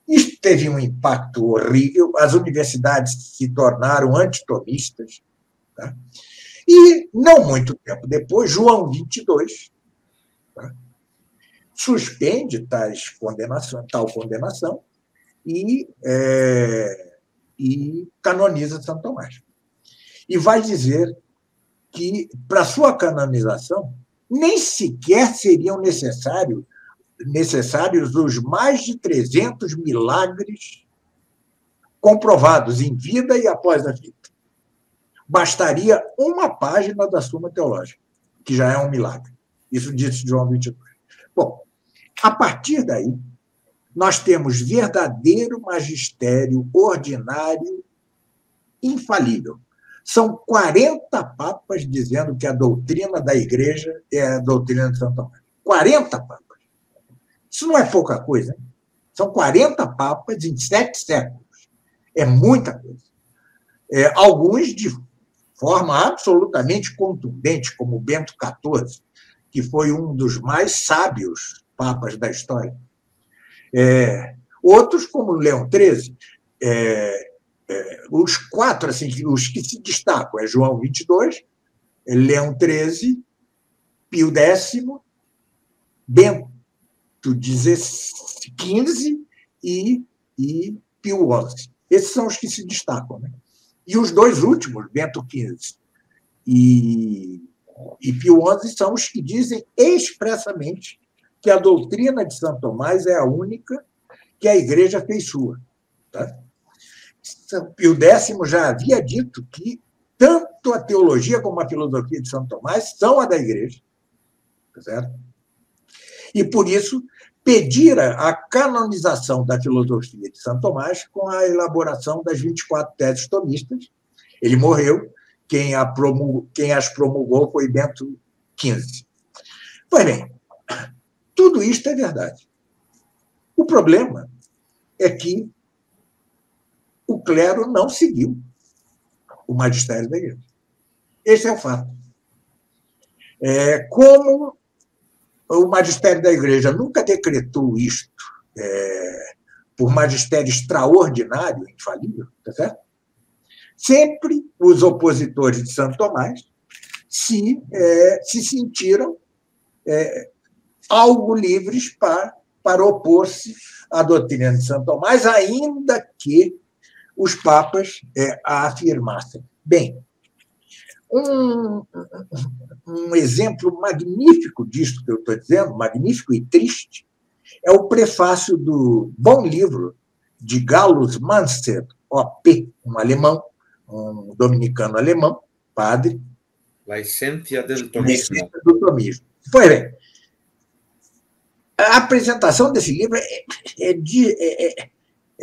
isso teve um impacto horrível, as universidades se tornaram antitomistas, tá? E, não muito tempo depois, João XXII, tá, suspende tal condenação e canoniza Santo Tomás. E vai dizer que, para sua canonização, nem sequer seriam necessários os mais de 300 milagres comprovados em vida e após a vida. Bastaria uma página da Suma Teológica, que já é um milagre. Isso disse João XXII. Bom, a partir daí, nós temos verdadeiro magistério ordinário infalível. São 40 papas dizendo que a doutrina da Igreja é a doutrina de Santo Tomás. 40 papas. Isso não é pouca coisa, hein? São 40 papas em 7 séculos. É muita coisa. Alguns forma absolutamente contundente, como Bento XIV, que foi um dos mais sábios papas da história. Outros, como Leão XIII, os quatro, assim, os que se destacam, é João XXII, Leão XIII, Pio X, Bento XV e Pio XI. Esses são os que se destacam, né? E os dois últimos, Bento XV e Pio XI, são os que dizem expressamente que a doutrina de Santo Tomás é a única que a Igreja fez sua. Tá? Pio X já havia dito que tanto a teologia como a filosofia de Santo Tomás são a da Igreja. Tá certo? E, por isso, pedira a canonização da filosofia de Santo Tomás com a elaboração das 24 teses tomistas. Ele morreu, quem as promulgou foi Bento XV. Pois bem, tudo isto é verdade. O problema é que o clero não seguiu o magistério da Igreja. Esse é o fato. Como o magistério da Igreja nunca decretou isto por magistério extraordinário, infalível, tá certo? Sempre os opositores de Santo Tomás se sentiram algo livres para opor-se à doutrina de Santo Tomás, ainda que os papas a afirmassem. Bem, um exemplo magnífico disso que eu estou dizendo, magnífico e triste, é o prefácio do bom livro de Gallus Manser, OP, um alemão, um dominicano alemão, padre. La Essentia del Tomismo. Do tomismo. Pois bem, a apresentação desse livro é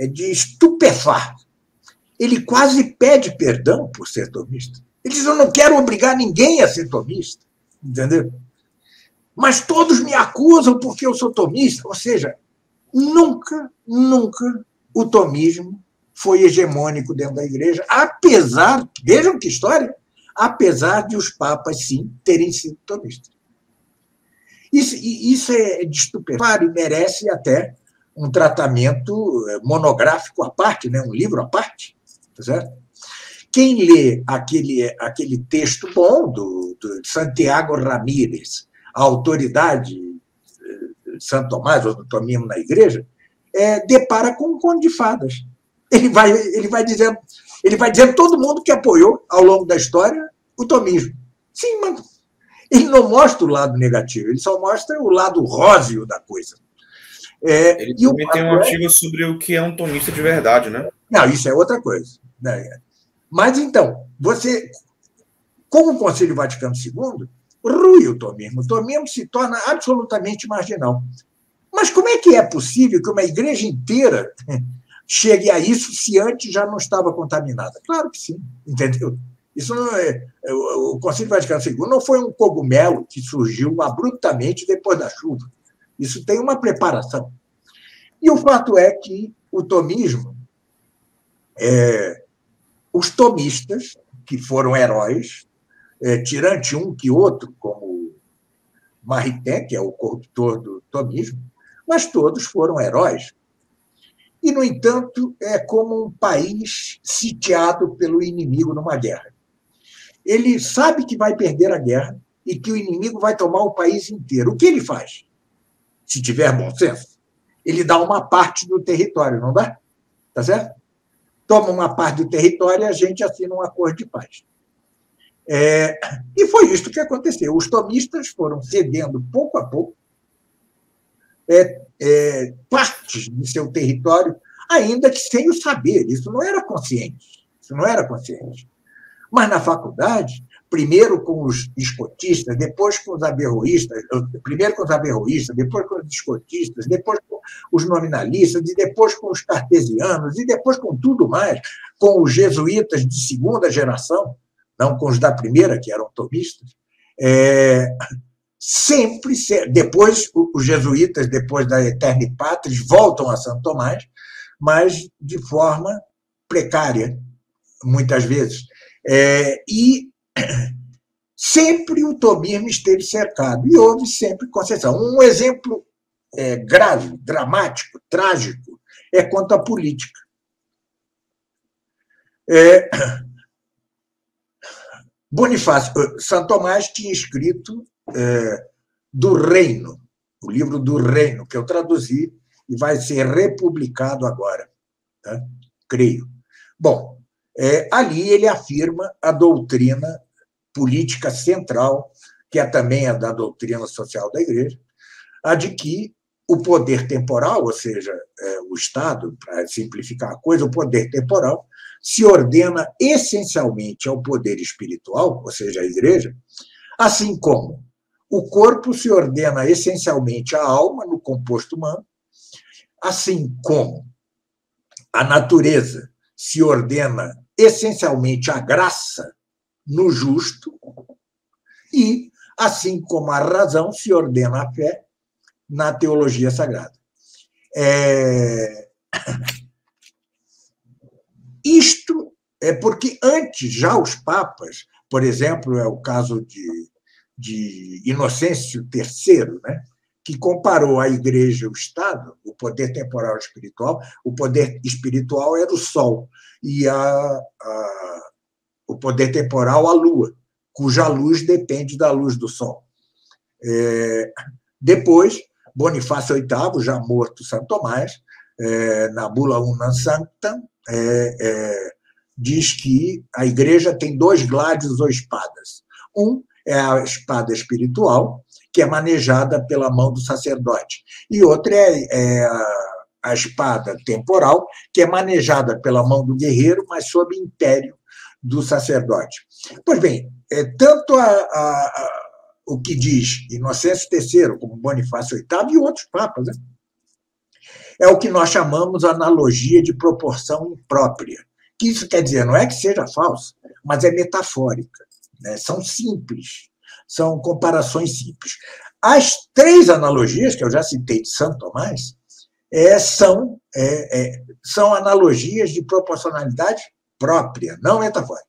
de estupefar. Ele quase pede perdão por ser tomista. Ele diz, eu não quero obrigar ninguém a ser tomista, entendeu? Mas todos me acusam porque eu sou tomista. Ou seja, nunca o tomismo foi hegemônico dentro da Igreja, apesar, vejam que história, apesar de os papas, sim, terem sido tomistas. Isso é de estupefar e merece até um tratamento monográfico à parte, né? Um livro à parte, tá certo? Quem lê aquele texto bom do Santiago Ramírez, a autoridade de Santo Tomás, ou do tomismo na Igreja, depara com um conto de fadas. Ele vai dizendo todo mundo que apoiou, ao longo da história, o tomismo. Sim, mas ele não mostra o lado negativo, ele só mostra o lado róseo da coisa. Ele também tem um artigo sobre o que é um tomista de verdade, né? Não, isso é outra coisa. Mas, então, como o Concílio Vaticano II, rui o tomismo. O tomismo se torna absolutamente marginal. Mas como é que é possível que uma igreja inteira chegue a isso se antes já não estava contaminada? Claro que sim, entendeu? Isso não o Concílio Vaticano II não foi um cogumelo que surgiu abruptamente depois da chuva. Isso tem uma preparação. E o fato é que o tomismo, os tomistas, que foram heróis, tirante um que outro, como Maritain, que é o corruptor do tomismo, mas todos foram heróis. E, no entanto, é como um país sitiado pelo inimigo numa guerra. Ele sabe que vai perder a guerra e que o inimigo vai tomar o país inteiro. O que ele faz? Se tiver bom senso, ele dá uma parte do território, não dá? Tá certo? Toma uma parte do território e a gente assina um acordo de paz. E foi isso que aconteceu. Os tomistas foram cedendo, pouco a pouco, partes de seu território, ainda que sem o saber. Isso não era consciente. Mas na faculdade, primeiro com os escotistas, depois com os averroístas, primeiro com os averroístas, depois com os escotistas, depois com os nominalistas, e depois com os cartesianos, e depois com tudo mais, com os jesuítas de segunda geração, não com os da primeira, que eram tomistas, sempre, depois os jesuítas, depois da Aeterni Patris, voltam a Santo Tomás, mas de forma precária, muitas vezes. E sempre o tomismo esteve cercado, e houve sempre concessão. Um exemplo grave, dramático, trágico, é quanto à política. Bonifácio Santo Tomás tinha escrito do Reino, o livro do Reino, que eu traduzi e vai ser republicado agora, tá? Creio. Bom, ali ele afirma a doutrina política central, que também é da doutrina social da Igreja, a de que o poder temporal, ou seja, o Estado, para simplificar a coisa, o poder temporal se ordena essencialmente ao poder espiritual, ou seja, à Igreja, assim como o corpo se ordena essencialmente à alma, no composto humano, assim como a natureza se ordena essencialmente à graça, no justo, e assim como a razão se ordena à fé, na teologia sagrada. Isto é porque antes, já os papas, por exemplo, é o caso de Inocêncio III, né, que comparou a Igreja e o Estado, o poder temporal e espiritual. O poder espiritual era o Sol e o poder temporal a Lua, cuja luz depende da luz do Sol. Depois, Bonifácio VIII, já morto Santo Tomás, na bula Unam Sanctam, diz que a Igreja tem dois gládios ou espadas. Um é a espada espiritual, que é manejada pela mão do sacerdote, e outra é a espada temporal, que é manejada pela mão do guerreiro, mas sob império do sacerdote. Pois bem, tanto o que diz Inocêncio III, como Bonifácio VIII e outros papas, né, é o que nós chamamos analogia de proporção imprópria. Que isso quer dizer, não é que seja falso, mas é metafórica, né? São simples, são comparações simples. As três analogias que eu já citei de Santo Tomás são analogias de proporcionalidade própria, não metafórica.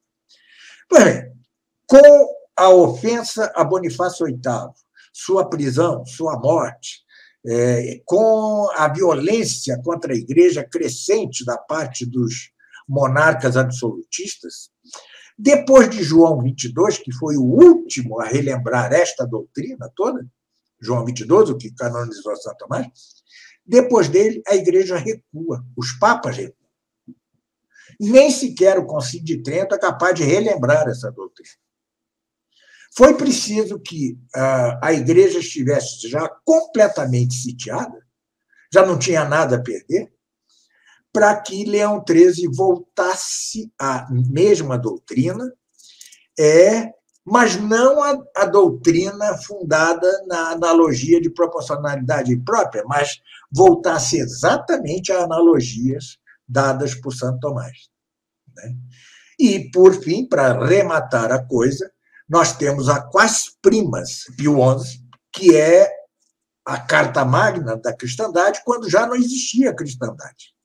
Pois bem, com a ofensa a Bonifácio VIII, sua prisão, sua morte, com a violência contra a Igreja crescente da parte dos monarcas absolutistas, depois de João XXII, que foi o último a relembrar esta doutrina toda, João XXII, o que canonizou Santo Tomás, depois dele a Igreja recua, os papas recuam. Nem sequer o Concílio de Trento é capaz de relembrar essa doutrina. Foi preciso que a Igreja estivesse já completamente sitiada, já não tinha nada a perder, para que Leão XIII voltasse à mesma doutrina, mas não a doutrina fundada na analogia de proporcionalidade própria, mas voltasse exatamente a analogias dadas por Santo Tomás, né? E, por fim, para rematar a coisa, nós temos a Quas Primas, Pio XI, que é a carta magna da cristandade, quando já não existia cristandade.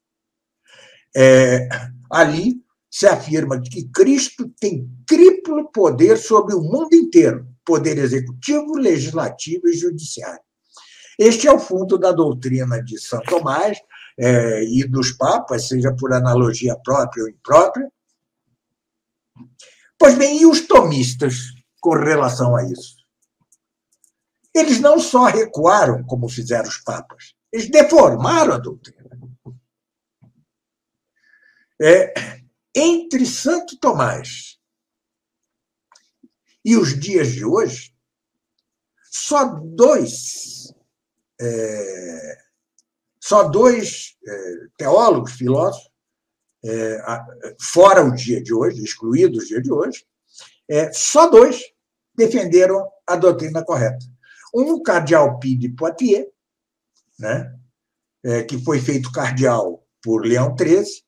Ali se afirma que Cristo tem triplo poder sobre o mundo inteiro, poder executivo, legislativo e judiciário. Este é o fundo da doutrina de Santo Tomás e dos papas, seja por analogia própria ou imprópria. Pois bem, e os tomistas com relação a isso? Eles não só recuaram, como fizeram os papas, eles deformaram a doutrina. Entre Santo Tomás e os dias de hoje, só dois teólogos, filósofos, fora o dia de hoje, excluídos o dia de hoje, só dois defenderam a doutrina correta. Um, o cardeal Pie de Poitiers, né, que foi feito cardeal por Leão XIII,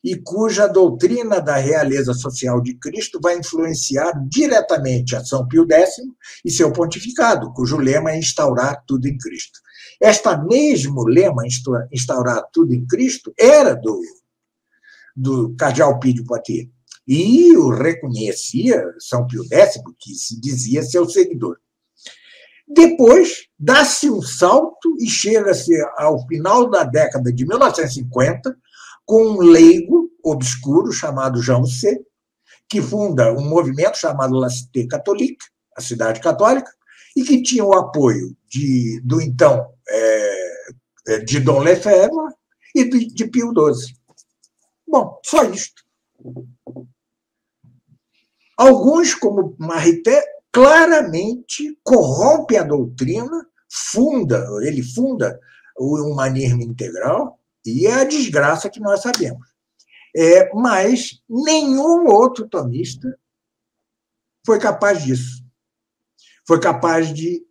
e cuja doutrina da realeza social de Cristo vai influenciar diretamente a São Pio X e seu pontificado, cujo lema é instaurar tudo em Cristo. Este mesmo lema, instaurar tudo em Cristo, era do cardeal Pie de Poitiers. e o reconhecia, São Pio X, que se dizia seu seguidor. Depois, dá-se um salto e chega-se ao final da década de 1950 com um leigo obscuro chamado Jean Musset, que funda um movimento chamado La Cité Catholique, a Cidade Católica, e que tinha o apoio do então de Dom Lefebvre e de Pio XII. Bom, só isto. Alguns, como Maritain, claramente corrompe a doutrina, ele funda o humanismo integral, e é a desgraça que nós sabemos. Mas nenhum outro tomista foi capaz disso. Foi capaz de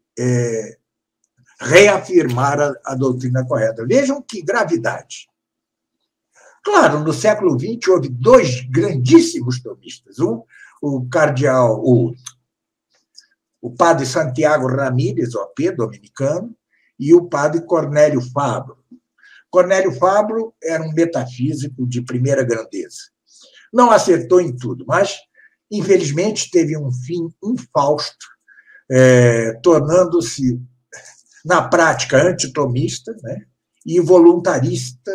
reafirmar a doutrina correta. Vejam que gravidade. Claro, no século XX houve dois grandíssimos tomistas. O cardeal, o padre Santiago Ramírez, OP, dominicano, e o padre Cornélio Fabro. Cornélio Fabro era um metafísico de primeira grandeza. Não acertou em tudo, mas, infelizmente, teve um fim infausto, tornando-se, na prática, antitomista, né, e voluntarista,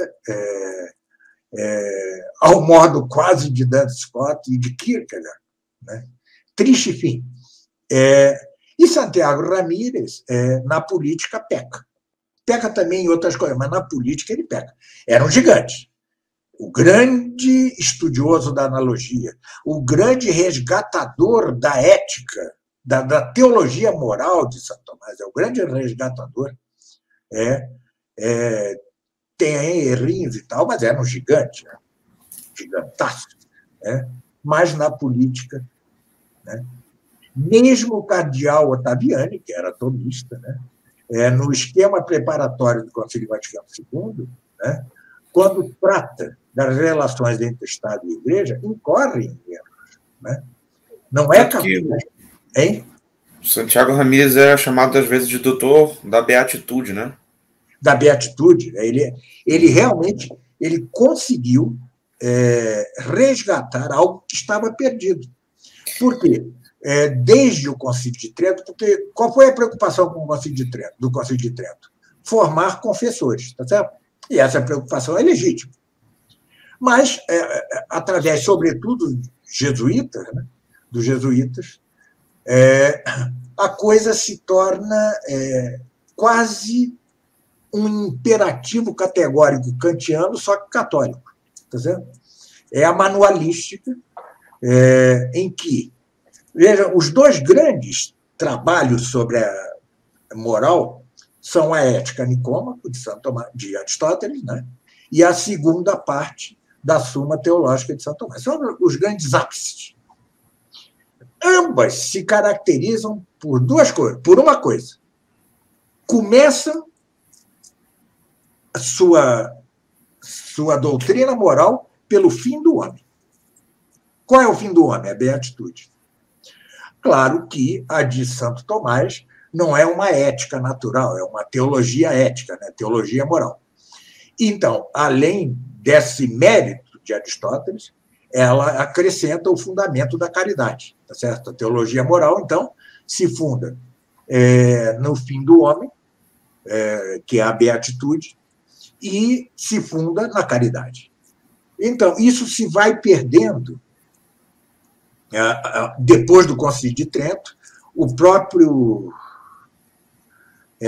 ao modo quase de Duns Scott e de Kierkegaard. Né? Triste fim. E Santiago Ramírez, na política, peca. Peca também em outras coisas, mas na política ele peca. Era um gigante. O grande estudioso da analogia, o grande resgatador da ética, da teologia moral de Santo Tomás, é o grande resgatador. Tem errinhos e tal, mas era um gigante, gigantaço. Mas na política, né? Mesmo o cardeal Ottaviani, que era tomista, né? No esquema preparatório do Concílio Vaticano II, né? Quando trata das relações entre Estado e Igreja, incorre em erros. Né? Não é capaz. Hein? Santiago Ramírez era chamado, às vezes, de doutor da beatitude, né? Da beatitude. Ele realmente conseguiu resgatar algo que estava perdido. Por quê? Desde o Concílio de Trento, porque qual foi a preocupação com o Concílio de Trento? Formar confessores, tá certo? E essa preocupação é legítima. Mas, através, sobretudo, dos jesuítas, a coisa se torna quase um imperativo categórico kantiano, só que católico. Tá certo? É a manualística, em que, veja, os dois grandes trabalhos sobre a moral são a Ética Nicômaco, de Aristóteles, né? E a segunda parte da Suma Teológica de Santo Tomás. São os grandes ápices. Ambas se caracterizam por duas coisas. Por uma coisa, começam a sua doutrina moral pelo fim do homem. Qual é o fim do homem? A beatitude. Claro que a de Santo Tomás não é uma ética natural, é uma teologia ética, né? Teologia moral. Então, além desse mérito de Aristóteles, ela acrescenta o fundamento da caridade, tá certo? A teologia moral, então, se funda no fim do homem, que é a beatitude, e se funda na caridade. Então, isso se vai perdendo depois do Concílio de Trento. O próprio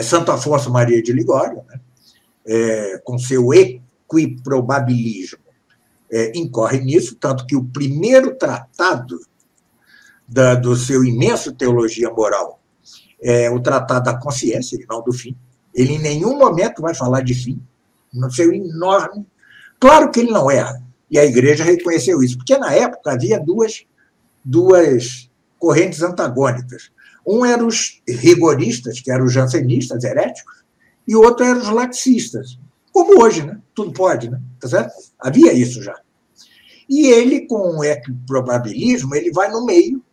Santo Afonso Maria de Ligório, né, com seu equiprobabilismo, incorre nisso, tanto que o primeiro tratado do seu imenso teologia moral é o Tratado da Consciência, e não do fim. Ele em nenhum momento vai falar de fim, no seu enorme... Claro que ele não erra, e a Igreja reconheceu isso, porque na época havia duas correntes antagônicas. Um eram os rigoristas, que eram os jansenistas, heréticos, e o outro eram os laxicistas. Como hoje, né? Tudo pode, né? Tá certo? Havia isso já. E ele, com o equiprobabilismo, ele vai no meio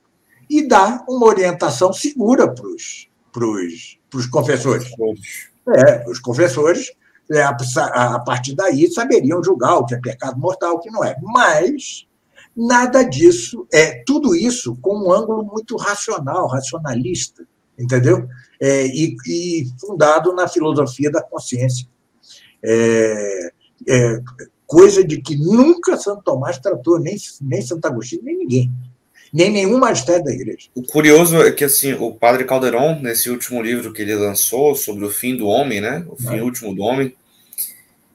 e dá uma orientação segura para os confessores. Os confessores, a partir daí, saberiam julgar o que é pecado mortal, o que não é. Mas Nada disso, tudo isso com um ângulo muito racional, racionalista, entendeu? E fundado na filosofia da consciência. Coisa de que nunca Santo Tomás tratou, nem Santo Agostinho, nem ninguém, nem nenhum magistério da igreja. O curioso é que assim, o padre Calderon, nesse último livro que ele lançou sobre o fim do homem, né, o fim último do homem,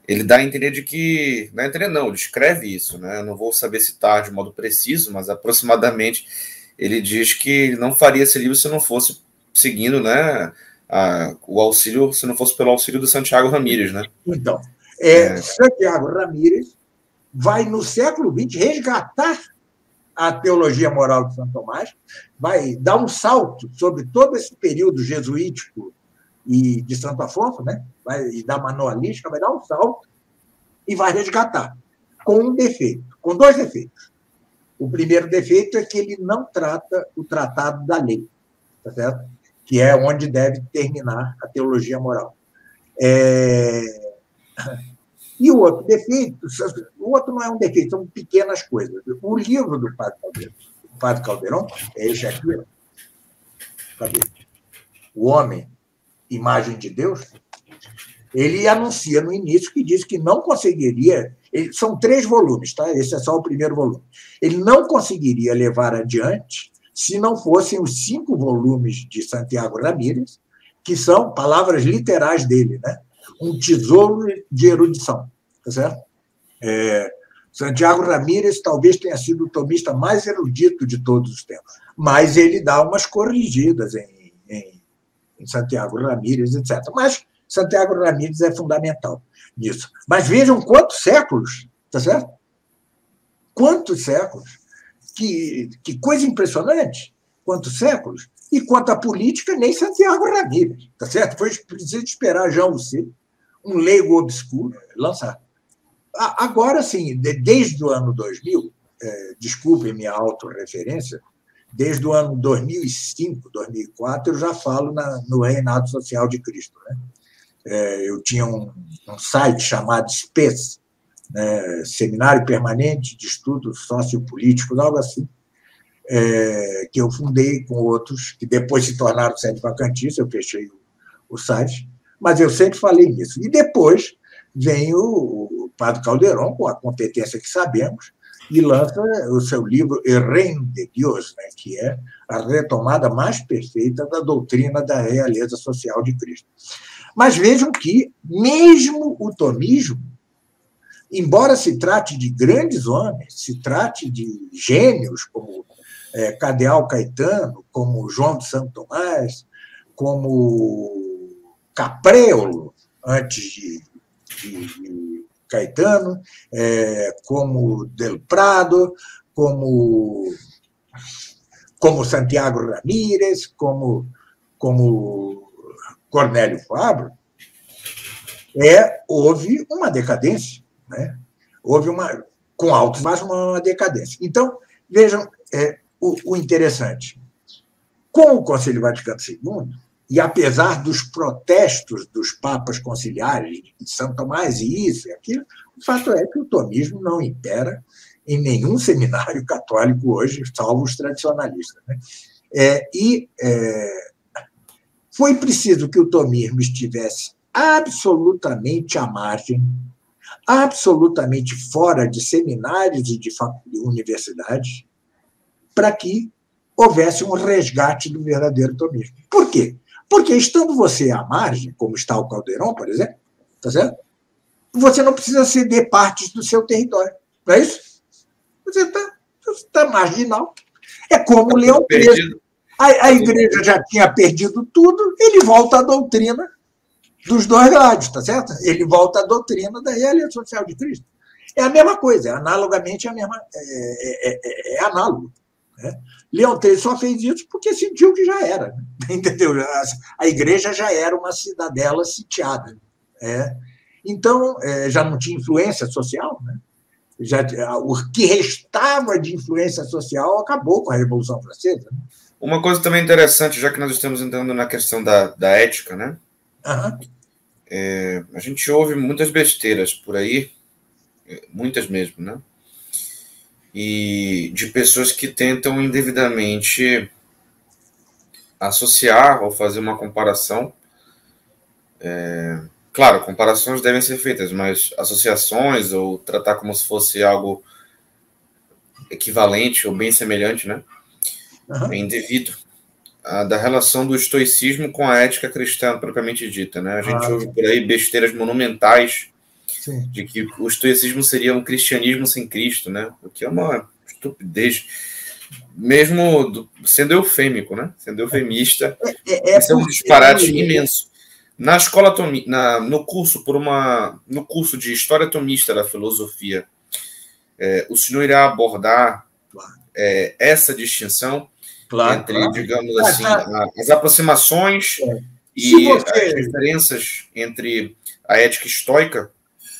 ele dá a entender de que, não é entender não, ele escreve isso, né, eu não vou saber citar de modo preciso, mas aproximadamente ele diz que ele não faria esse livro se não fosse seguindo, né, o auxílio, se não fosse pelo auxílio do Santiago Ramírez, né. Então, Santiago Ramírez vai, no século XX, resgatar a teologia moral de Santo Tomás, vai dar um salto sobre todo esse período jesuítico e de Santo Afonso, né? E da manualística, vai dar um salto e vai resgatar, com um defeito, com dois defeitos. O primeiro defeito é que ele não trata o tratado da lei, tá certo? Que é onde deve terminar a teologia moral. E o outro defeito, o outro não é um defeito, são pequenas coisas. O livro do Padre Calderon é esse aqui. Cadê? O Homem, Imagem de Deus. Ele anuncia no início que diz que não conseguiria. São 3 volumes, tá? Esse é só o primeiro volume. Ele não conseguiria levar adiante se não fossem os 5 volumes de Santiago Ramírez, que são palavras literais dele, né? Um tesouro de erudição, tá certo? Santiago Ramírez talvez tenha sido o tomista mais erudito de todos os tempos, mas ele dá umas corrigidas em Santiago Ramírez, etc. Mas Santiago Ramírez é fundamental nisso. Mas vejam quantos séculos, tá certo? Quantos séculos? Que coisa impressionante! Quantos séculos? E quanto à política, nem Santiago Ramírez, tá certo? Foi preciso esperar Jean Husset, um leigo obscuro, lançar. Agora, sim, desde o ano 2000, desculpem minha autorreferência, desde o ano 2005, 2004, eu já falo no Reinado Social de Cristo. Né? Eu tinha um site chamado SPES, né? Seminário Permanente de Estudos Sociopolíticos, algo assim, que eu fundei com outros, que depois se tornaram sede vacantista, eu fechei o site, mas eu sempre falei nisso. E depois vem o Padre Calderon, com a competência que sabemos, e lança o seu livro El Reino de Dios, né, que é a retomada mais perfeita da doutrina da realeza social de Cristo. Mas vejam que, mesmo o tomismo, embora se trate de grandes homens, se trate de gênios, como Cardeal Caetano, como João de Santo Tomás, como Capréolo, antes de Caetano, como Del Prado, como Santiago Ramírez, como Cornélio Fabro, houve uma decadência, né? Houve com altos, mas uma decadência. Então, vejam o interessante. Com o Concílio Vaticano II, e apesar dos protestos dos papas conciliares, de São Tomás e isso e aquilo, o fato é que o tomismo não impera em nenhum seminário católico hoje, salvo os tradicionalistas. Né? Foi preciso que o tomismo estivesse absolutamente à margem, absolutamente fora de seminários e de universidades, para que houvesse um resgate do verdadeiro tomismo. Por quê? Porque, estando você à margem, como está o Calderon, por exemplo, tá certo? Você não precisa ceder partes do seu território. Não é isso? Você está marginal. É como Leão XIII. A igreja já tinha perdido tudo, ele volta à doutrina dos 2 lados, tá certo? Ele volta à doutrina da realidade social de Cristo. É a mesma coisa, analogamente é análogo. Né? Leão XIII só fez isso porque sentiu que já era. Né? Entendeu? A igreja já era uma cidadela sitiada. Então, já não tinha influência social. Né? O que restava de influência social acabou com a Revolução Francesa. Né? Uma coisa também interessante, já que nós estamos entrando na questão da ética, né? A gente ouve muitas besteiras por aí, muitas mesmo, né? e de pessoas que tentam indevidamente associar ou fazer uma comparação. Claro, comparações devem ser feitas, mas associações ou tratar como se fosse algo equivalente ou bem semelhante, né? É indevido. Da relação do estoicismo com a ética cristã propriamente dita, né? A gente ouve por aí besteiras monumentais de que o estoicismo seria um cristianismo sem Cristo, né? O que é uma estupidez, mesmo sendo eufêmico, né? Sendo eufemista, isso é um disparate imenso. Na escola no curso de História Tomista da Filosofia, o senhor irá abordar essa distinção entre, digamos assim, as aproximações e as diferenças entre a ética estoica,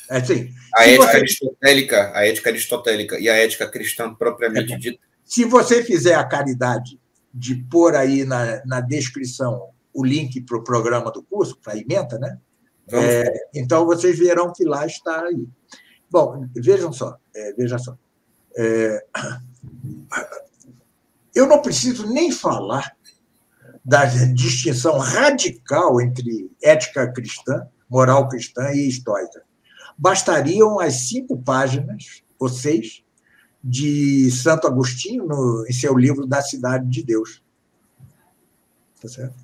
a ética aristotélica e a ética cristã propriamente dita. Se você fizer a caridade de pôr aí na descrição o link para o programa do curso, para a ementa, né? Então vocês verão que lá está aí. Bom, veja só. Eu não preciso nem falar da distinção radical entre ética cristã, moral cristã e estoica. Bastariam as 5 páginas, ou 6, de Santo Agostinho, em seu livro Da Cidade de Deus. Tá certo?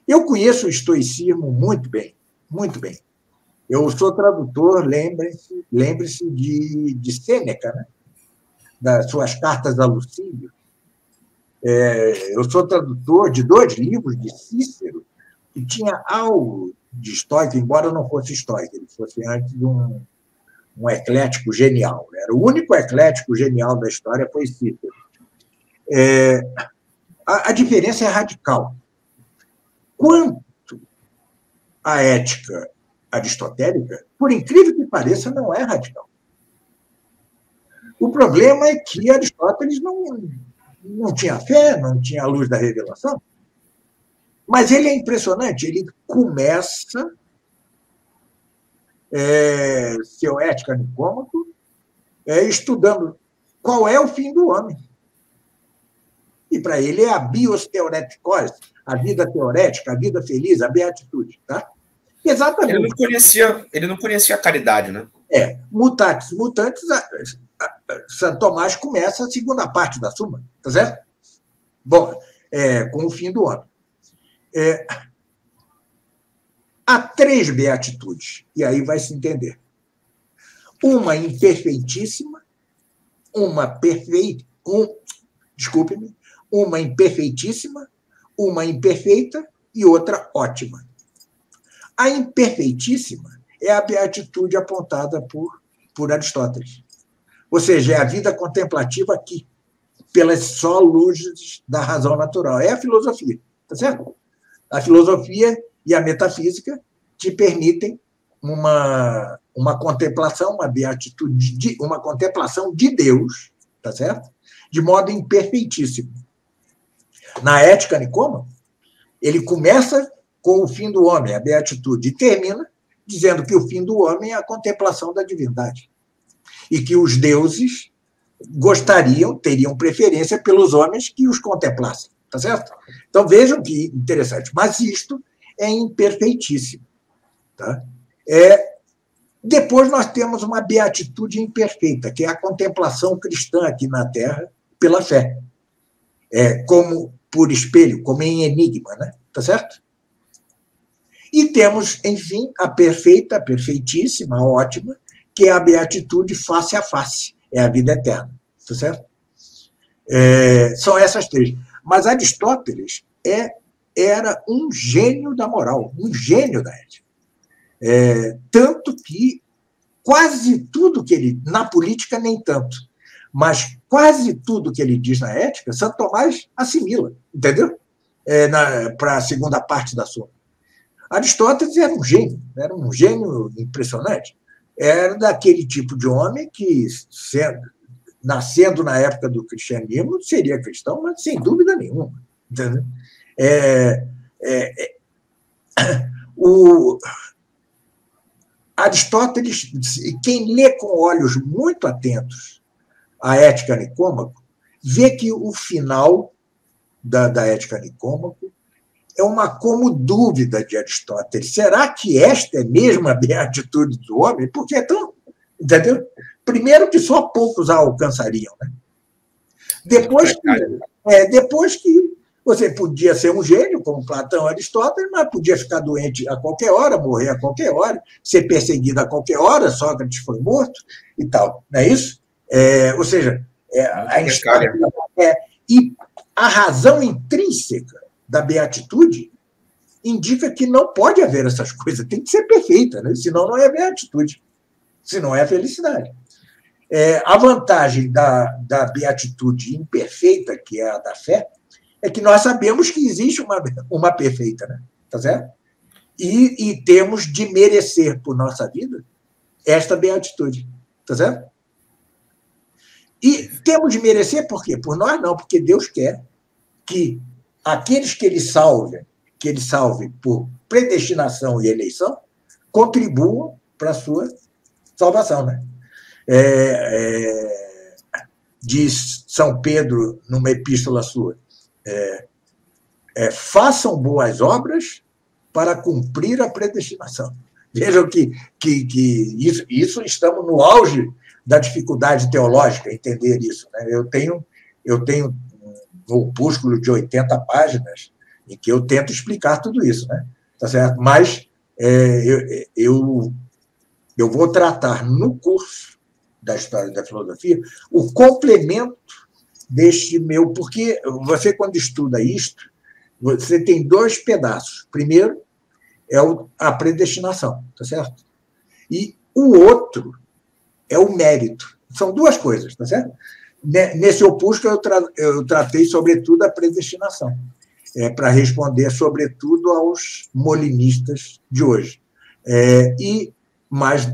Eu conheço o estoicismo muito bem, muito bem. Eu sou tradutor, lembre-se de Sêneca, né? Das suas cartas a Lucílio. Eu sou tradutor de 2 livros de Cícero, que tinha algo de estoico, embora não fosse estoico, ele fosse antes de um eclético genial. Era o único eclético genial da história, foi Cícero. A diferença é radical. Quanto à ética aristotélica, por incrível que pareça, não é radical. O problema é que Aristóteles não tinha fé, não tinha a luz da revelação. Mas ele é impressionante, ele começa seu Ética Nicômaco estudando qual é o fim do homem. E para ele é a bios theoretikos, a vida teorética, a vida feliz, a beatitude. Tá? Exatamente. Ele não conhecia a caridade, né? Mutatis mutandis, Santo Tomás começa a segunda parte da Suma, tá certo? Bom, com o fim do homem. Há 3 beatitudes, e aí vai se entender. Uma imperfeitíssima, uma perfeita, uma imperfeitíssima, uma imperfeita e outra ótima. A imperfeitíssima é a beatitude apontada por Aristóteles. Ou seja, é a vida contemplativa aqui, pelas só luzes da razão natural. É a filosofia, tá certo? A filosofia e a metafísica te permitem uma contemplação, uma beatitude, uma contemplação de Deus, tá certo? De modo imperfeitíssimo. Na Ética Nicômaco, ele começa com o fim do homem, a beatitude, e termina dizendo que o fim do homem é a contemplação da divindade. E que os deuses teriam preferência pelos homens que os contemplassem. Tá certo? Então, vejam que interessante. Mas isto é imperfeitíssimo. Tá? Depois nós temos uma beatitude imperfeita, que é a contemplação cristã aqui na Terra pela fé. Como por espelho, como em enigma. Né? Tá certo? E temos, enfim, a perfeita, perfeitíssima, ótima, que é a beatitude face a face. É a vida eterna. Tá certo? São essas 3. Mas Aristóteles era um gênio da moral, um gênio da ética. Tanto que quase tudo que ele... Na política, nem tanto. Mas quase tudo que ele diz na ética, Santo Tomás assimila. Entendeu? Para a segunda parte da sua. Aristóteles era um gênio impressionante. Era daquele tipo de homem que, nascendo na época do cristianismo, seria cristão, mas sem dúvida nenhuma. Entendeu? O Aristóteles, quem lê com olhos muito atentos a Ética Nicômaco, vê que o final da Ética Nicômaco é uma como dúvida de Aristóteles. Será que esta é mesmo a beatitude do homem? Porque é tão... Entendeu? Primeiro que só poucos a alcançariam. Né? Depois que você podia ser um gênio, como Platão e Aristóteles, mas podia ficar doente a qualquer hora, morrer a qualquer hora, ser perseguido a qualquer hora, Sócrates foi morto e tal. Não é isso? Ou seja, a história... E a razão intrínseca da beatitude indica que não pode haver essas coisas, tem que ser perfeita, né? Senão não é beatitude, senão é felicidade. A vantagem da beatitude imperfeita, que é a da fé, é que nós sabemos que existe uma perfeita, né? Tá certo? E temos de merecer por nossa vida esta beatitude, tá certo? E temos de merecer por quê? Por nós não, porque Deus quer que aqueles que ele salve por predestinação e eleição, contribuam para a sua salvação. Né? Diz São Pedro, numa epístola sua, façam boas obras para cumprir a predestinação. Vejam que isso estamos no auge da dificuldade teológica, entender isso. Né? Eu tenho um opúsculo de 80 páginas em que eu tento explicar tudo isso, né? Tá certo? Mas eu vou tratar no curso da História da Filosofia o complemento deste meu... Porque você, quando estuda isto, você tem dois pedaços. Primeiro é a predestinação, tá certo? E o outro é o mérito. São duas coisas, tá certo? Nesse opúsculo, eu tratei, sobretudo, a predestinação, para responder, sobretudo, aos molinistas de hoje. Mas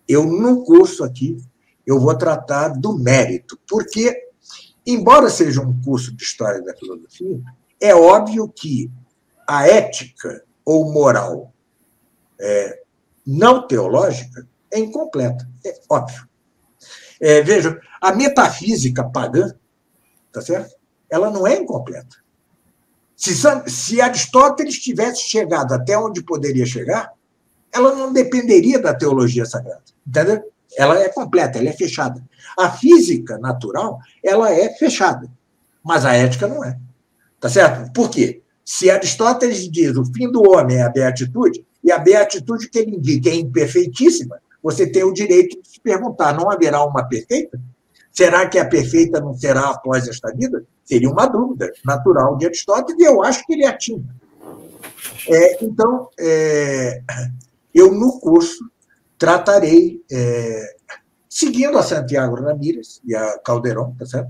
eu, no curso aqui, eu vou tratar do mérito, porque, embora seja um curso de História da Filosofia, é óbvio que a ética ou moral não teológica é incompleta, é óbvio. Vejam, a metafísica pagã, tá certo? Ela não é incompleta. Se Aristóteles tivesse chegado até onde poderia chegar, ela não dependeria da teologia sagrada. Entendeu? Ela é completa, ela é fechada. A física natural, ela é fechada, mas a ética não é. Tá certo? Por quê? Se Aristóteles diz o fim do homem é a beatitude, e a beatitude que ele indica é imperfeitíssima, você tem o direito de se perguntar, não haverá uma perfeita? Será que a perfeita não será após esta vida? Seria uma dúvida natural de Aristóteles, e eu acho que ele a tinha. Então, eu, no curso, tratarei, seguindo a Santiago Ramírez e a Calderón, tá certo?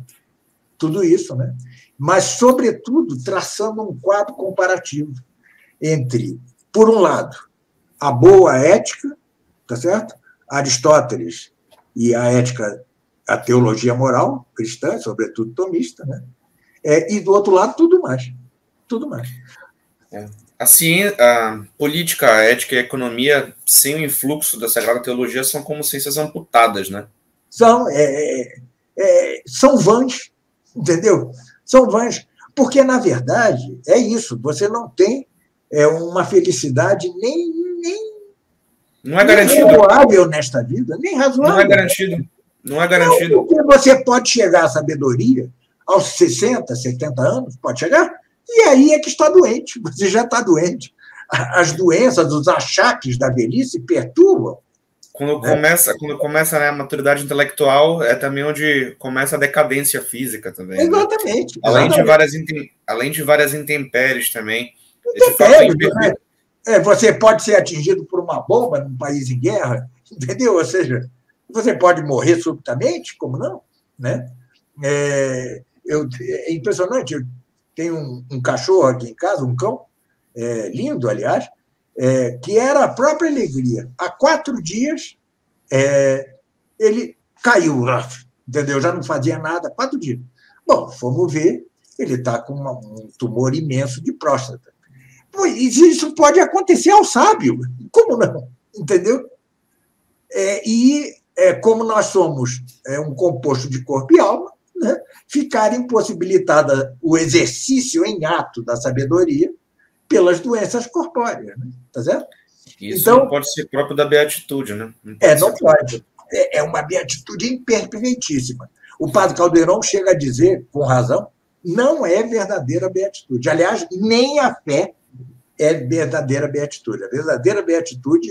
Tudo isso, né? Mas, sobretudo, traçando um quadro comparativo entre, por um lado, a boa ética, tá certo? Aristóteles e a ética, a teologia moral cristã, sobretudo tomista, né? E, do outro lado, tudo mais. Tudo mais. Assim, a política, a ética e a economia, sem o influxo da Sagrada Teologia, são como ciências amputadas, né? São vãs, entendeu? São vãs. Porque, na verdade, é isso. Você não tem uma felicidade nem não é garantido. Razoável nesta vida, nem razoável. Não é garantido. Não é garantido. Não, porque você pode chegar à sabedoria aos 60, 70 anos, pode chegar, e aí é que está doente, você já está doente. As doenças, os achaques da velhice perturbam. Quando começa, né, a maturidade intelectual, é também onde começa a decadência física também. Exatamente. Né? Além de várias intempéries também. Você pode ser atingido por uma bomba num país em guerra, entendeu? Ou seja, você pode morrer subitamente, como não? Né? É impressionante. Eu tenho um cachorro aqui em casa, um cão, lindo, aliás, que era a própria alegria. Há 4 dias, ele caiu, entendeu? Já não fazia nada, 4 dias. Bom, fomos ver, ele está com um tumor imenso de próstata. Isso pode acontecer ao sábio, como não? Entendeu? E como nós somos um composto de corpo e alma, né, ficar impossibilitada o exercício em ato da sabedoria pelas doenças corpóreas. Né? Tá certo? Isso então, não pode ser próprio da beatitude, né? Não pode. É uma beatitude imperfeitíssima. O padre Caldeirão chega a dizer, com razão, não é verdadeira beatitude. Aliás, nem a fé é verdadeira beatitude. A verdadeira beatitude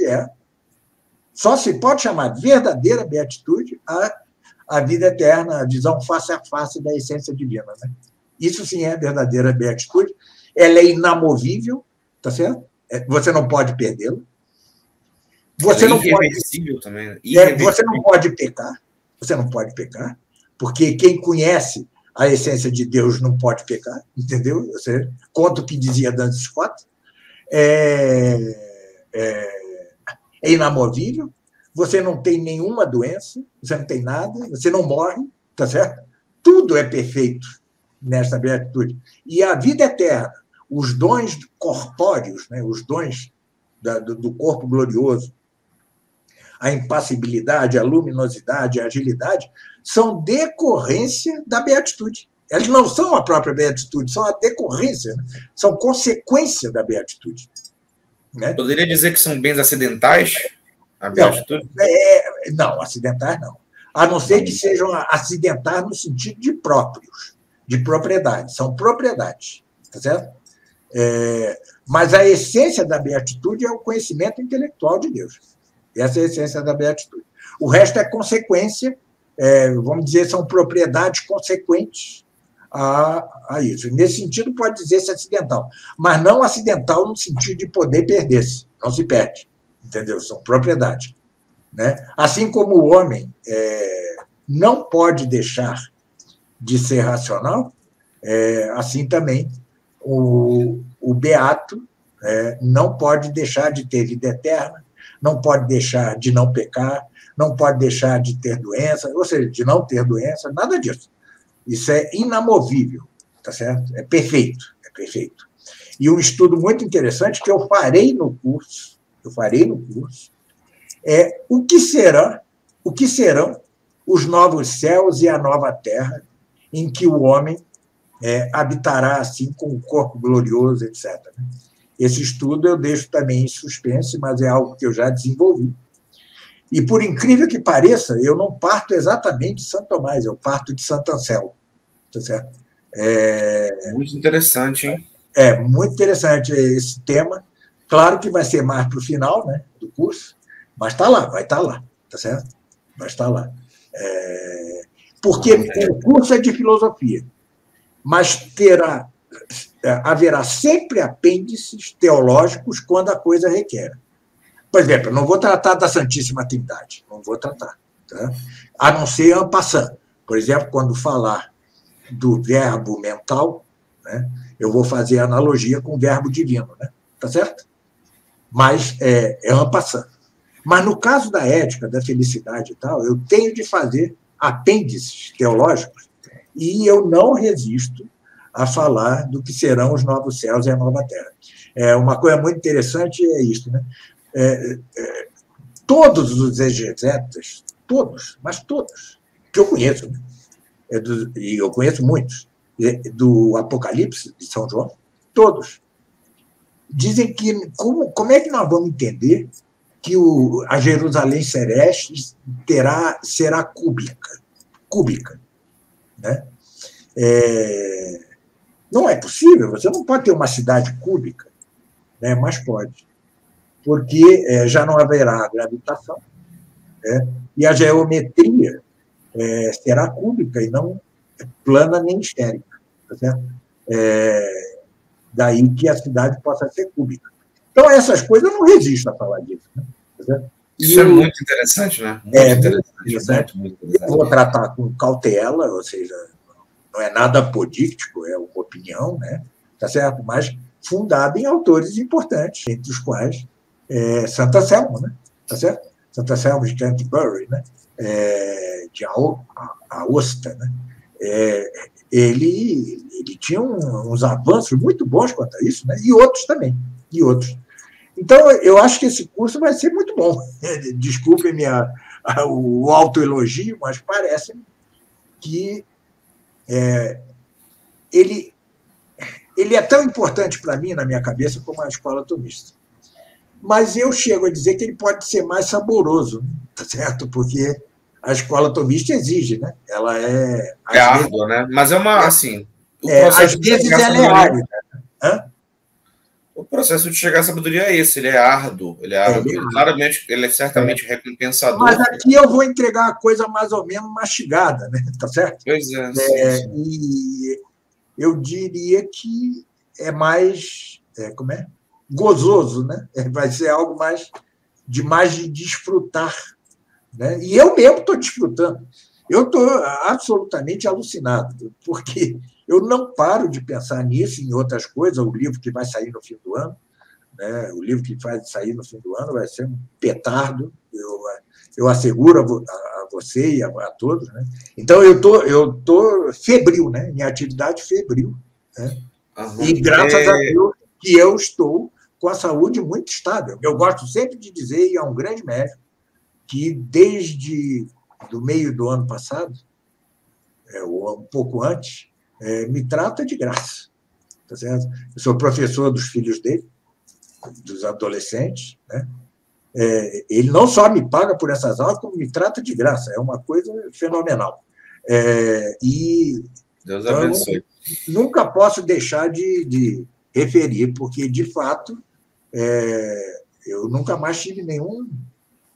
só se pode chamar de verdadeira beatitude a vida eterna, a visão face a face da essência divina. Né? Isso sim é verdadeira beatitude. Ela é inamovível, tá certo? Você não pode perdê-la. Você não pode também. Você não pode pecar. Você não pode pecar, porque quem conhece a essência de Deus não pode pecar, entendeu? Você conta o que dizia Duns Scott. É inamovível, você não tem nenhuma doença, você não tem nada, você não morre, tá certo? Tudo é perfeito nesta beatitude. E a vida eterna, os dons corpóreos, né, os dons do corpo glorioso, a impassibilidade, a luminosidade, a agilidade, são decorrência da beatitude. Eles não são a própria beatitude, são a decorrência, né? São consequência da beatitude. Né? Poderia dizer que são bens acidentais, a beatitude? Não, acidentais não. A não ser que sejam acidentais no sentido de próprios, de propriedade. São propriedades, tá certo? Mas a essência da beatitude é o conhecimento intelectual de Deus. Essa é a essência da beatitude. O resto é consequência, vamos dizer, são propriedades consequentes a isso. Nesse sentido, pode dizer-se acidental, mas não acidental no sentido de poder perder-se. Não se perde, entendeu? São propriedades. Né? Assim como o homem não pode deixar de ser racional, assim também o beato não pode deixar de ter vida eterna, não pode deixar de não pecar, não pode deixar de ter doença, ou seja, de não ter doença, nada disso. Isso é inamovível, tá certo? É perfeito, é perfeito. E um estudo muito interessante que eu farei no curso, é o que serão os novos céus e a nova terra em que o homem habitará assim com o corpo glorioso, etc. Esse estudo eu deixo também em suspense, mas é algo que eu já desenvolvi. E, por incrível que pareça, eu não parto exatamente de Santo Tomás, eu parto de Santo Anselmo. Tá certo? Muito interessante, hein? Muito interessante esse tema. Claro que vai ser mais para o final, né, do curso, mas vai estar lá, tá certo? Vai estar lá. Porque o curso é de filosofia, mas haverá sempre apêndices teológicos quando a coisa requer. Por exemplo, não vou tratar da Santíssima Trindade, não vou tratar, tá? A não ser en passant. Por exemplo, quando falar do verbo mental, né, eu vou fazer analogia com o verbo divino, né? Tá certo? Mas é en passant. Mas no caso da ética, da felicidade e tal, eu tenho de fazer apêndices teológicos e eu não resisto a falar do que serão os novos céus e a nova terra. Uma coisa muito interessante é isso, né? Todos os exegetas, mas todos, que eu conheço, né? E eu conheço muitos, do Apocalipse de São João, todos, dizem que como é que nós vamos entender que a Jerusalém celeste será cúbica, né? Não é possível, você não pode ter uma cidade cúbica, né? Mas pode, porque já não haverá gravitação, né? E a geometria será cúbica e não plana nem esférica, tá certo? Daí que a cidade possa ser cúbica. Então, essas coisas eu não resisto a falar disso. Né? Tá certo? Isso é muito interessante, né? Muito interessante. Muito interessante. Eu vou tratar com cautela, ou seja, não é nada apodíctico, é uma opinião, né? Tá certo? Mas fundada em autores importantes, entre os quais Santo Anselmo, né? Tá certo? Santo Anselmo de Canterbury, né? De Aosta, né? Ele tinha uns avanços muito bons quanto a isso, né? E outros também. Então, eu acho que esse curso vai ser muito bom. Desculpem o autoelogio, mas parece que ele é tão importante para mim, na minha cabeça, como a escola tomista. Mas eu chego a dizer que ele pode ser mais saboroso, tá certo? Porque a escola tomista exige, né? Ela é... É árdua, né? Mas assim... às vezes ela é árida. Hã? O processo de chegar à sabedoria é esse, ele é árduo. Ele é árduo. Claramente, ele é certamente recompensador. Mas aqui eu vou entregar a coisa mais ou menos mastigada, né? Tá certo? Pois é, sim. E eu diria que é mais... como é? Gozoso, né? Vai ser algo mais de desfrutar. Né? E eu mesmo estou desfrutando. Eu estou absolutamente alucinado, porque eu não paro de pensar nisso e em outras coisas. O livro que vai sair no fim do ano, né? O livro que vai sair no fim do ano vai ser um petardo, eu asseguro a você e a todos. Né? Então, eu tô febril, né? Minha atividade febril. Né? E graças a Deus que eu estou com a saúde muito estável. Eu gosto sempre de dizer, e é um grande médico, que desde do meio do ano passado, ou um pouco antes, me trata de graça. Tá certo? Eu sou professor dos filhos dele, dos adolescentes. Né? Ele não só me paga por essas aulas, como me trata de graça. É uma coisa fenomenal. E Deus abençoe. Nunca posso deixar de referir, porque, de fato, eu nunca mais tive nenhum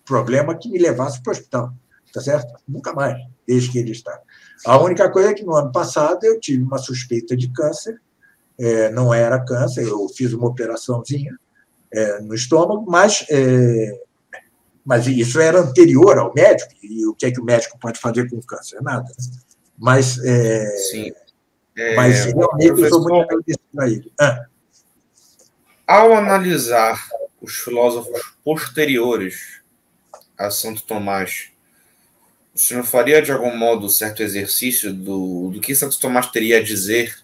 problema que me levasse para o hospital, tá certo? Nunca mais, desde que ele está. A única coisa é que no ano passado eu tive uma suspeita de câncer, não era câncer, eu fiz uma operaçãozinha no estômago, mas isso era anterior ao médico, e o que é que o médico pode fazer com o câncer? Nada. Né? Mas, sim. Mas realmente eu sou muito agradecido a ele. Ao analisar os filósofos posteriores a Santo Tomás, o senhor faria, de algum modo, certo exercício do que Santo Tomás teria a dizer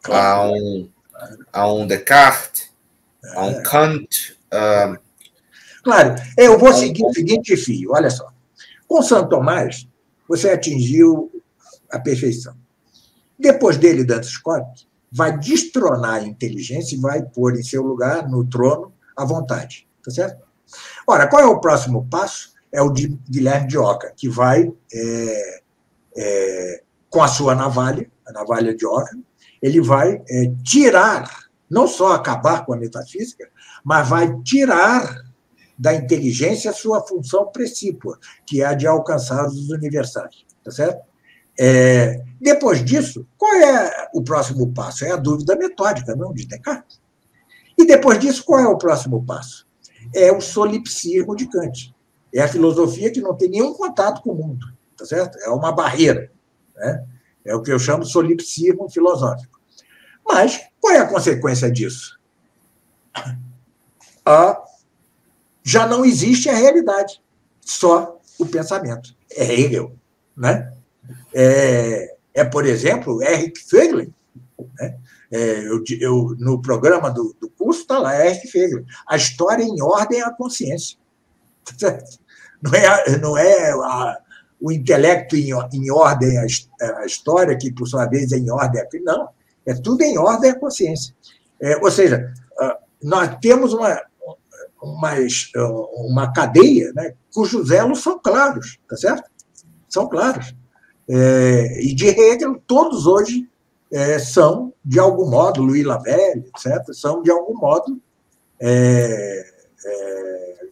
a um Descartes, a um Kant? Claro, eu vou seguir o seguinte fio, olha só. Com Santo Tomás, você atingiu a perfeição. Depois dele, Duns Scott vai destronar a inteligência e vai pôr em seu lugar, no trono, a vontade. Tá certo? Ora, qual é o próximo passo? É o de Guilherme de Ockham, que vai, com a sua navalha, a navalha de Ockham, ele vai tirar, não só acabar com a metafísica, mas vai tirar da inteligência a sua função precípua, que é a de alcançar os universais. Tá certo? Depois disso, qual é o próximo passo? É a dúvida metódica, não, de Descartes. E depois disso, qual é o próximo passo? É o solipsismo de Kant. É a filosofia que não tem nenhum contato com o mundo, tá certo? É uma barreira. Né? É o que eu chamo de solipsismo filosófico. Mas qual é a consequência disso? Já não existe a realidade, só o pensamento. É Hegel. Né? Por exemplo, Erich Feiglin. Né? No programa do curso está lá, Erich Feiglin. A história em ordem à consciência. Não é o intelecto em ordem à história, que, por sua vez, é em ordem à... Não, é tudo em ordem à consciência. Ou seja, nós temos uma cadeia, né, cujos elos são claros, tá certo? São claros. E de Hegel, todos hoje são, de algum modo, Louis Lavelle, etc., são, de algum modo,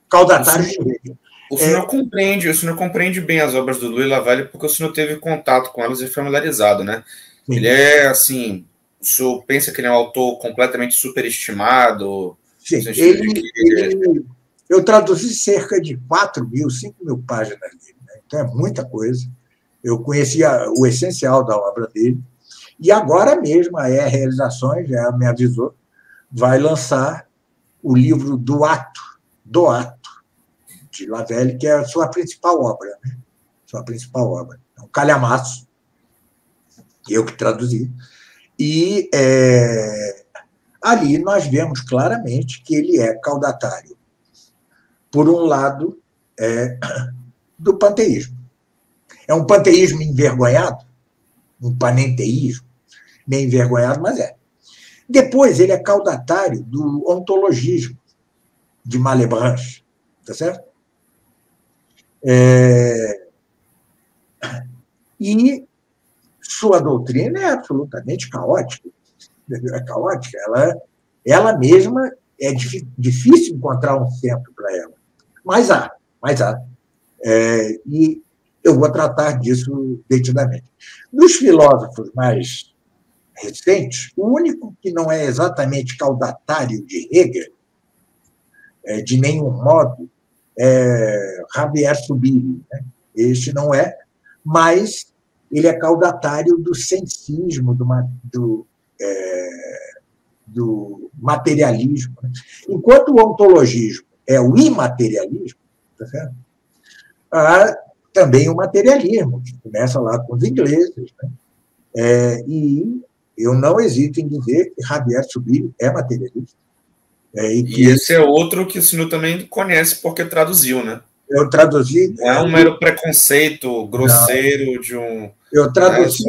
caudatários de Hegel. O senhor compreende bem as obras do Louis Lavelle porque o senhor teve contato com elas e familiarizado, né? Sim. Ele é, assim, o senhor pensa que ele é um autor completamente superestimado? Sim, eu traduzi cerca de 4.000, 5.000 páginas dele, né? Então é muita coisa. Eu conhecia o essencial da obra dele, e agora mesmo a Realizações, já me avisou, vai lançar o livro do Ato, de Lavelle, que é a sua principal obra. Né? Sua principal obra. É um calhamaço, eu que traduzi. E ali nós vemos claramente que ele é caudatário. Por um lado, do panteísmo. É um panteísmo envergonhado, um panenteísmo, meio envergonhado, mas é. Depois, ele é caudatário do ontologismo de Malebranche, tá certo? E sua doutrina é absolutamente caótica. É caótica. Ela mesma é difícil encontrar um centro para ela. Mas há. E eu vou tratar disso detidamente. Dos filósofos mais recentes, o único que não é exatamente caudatário de Hegel, de nenhum modo, é Javier Zubiri. Né? Este não é, mas ele é caudatário do sensismo, do materialismo. Enquanto o ontologismo é o imaterialismo, tá certo? Há também o materialismo, que começa lá com os ingleses. Né? E eu não hesito em dizer que Javier Zubiri é materialista. E esse é outro que o senhor também conhece porque traduziu, né? Eu traduzi... Não é um mero preconceito grosseiro de um... Eu traduzi...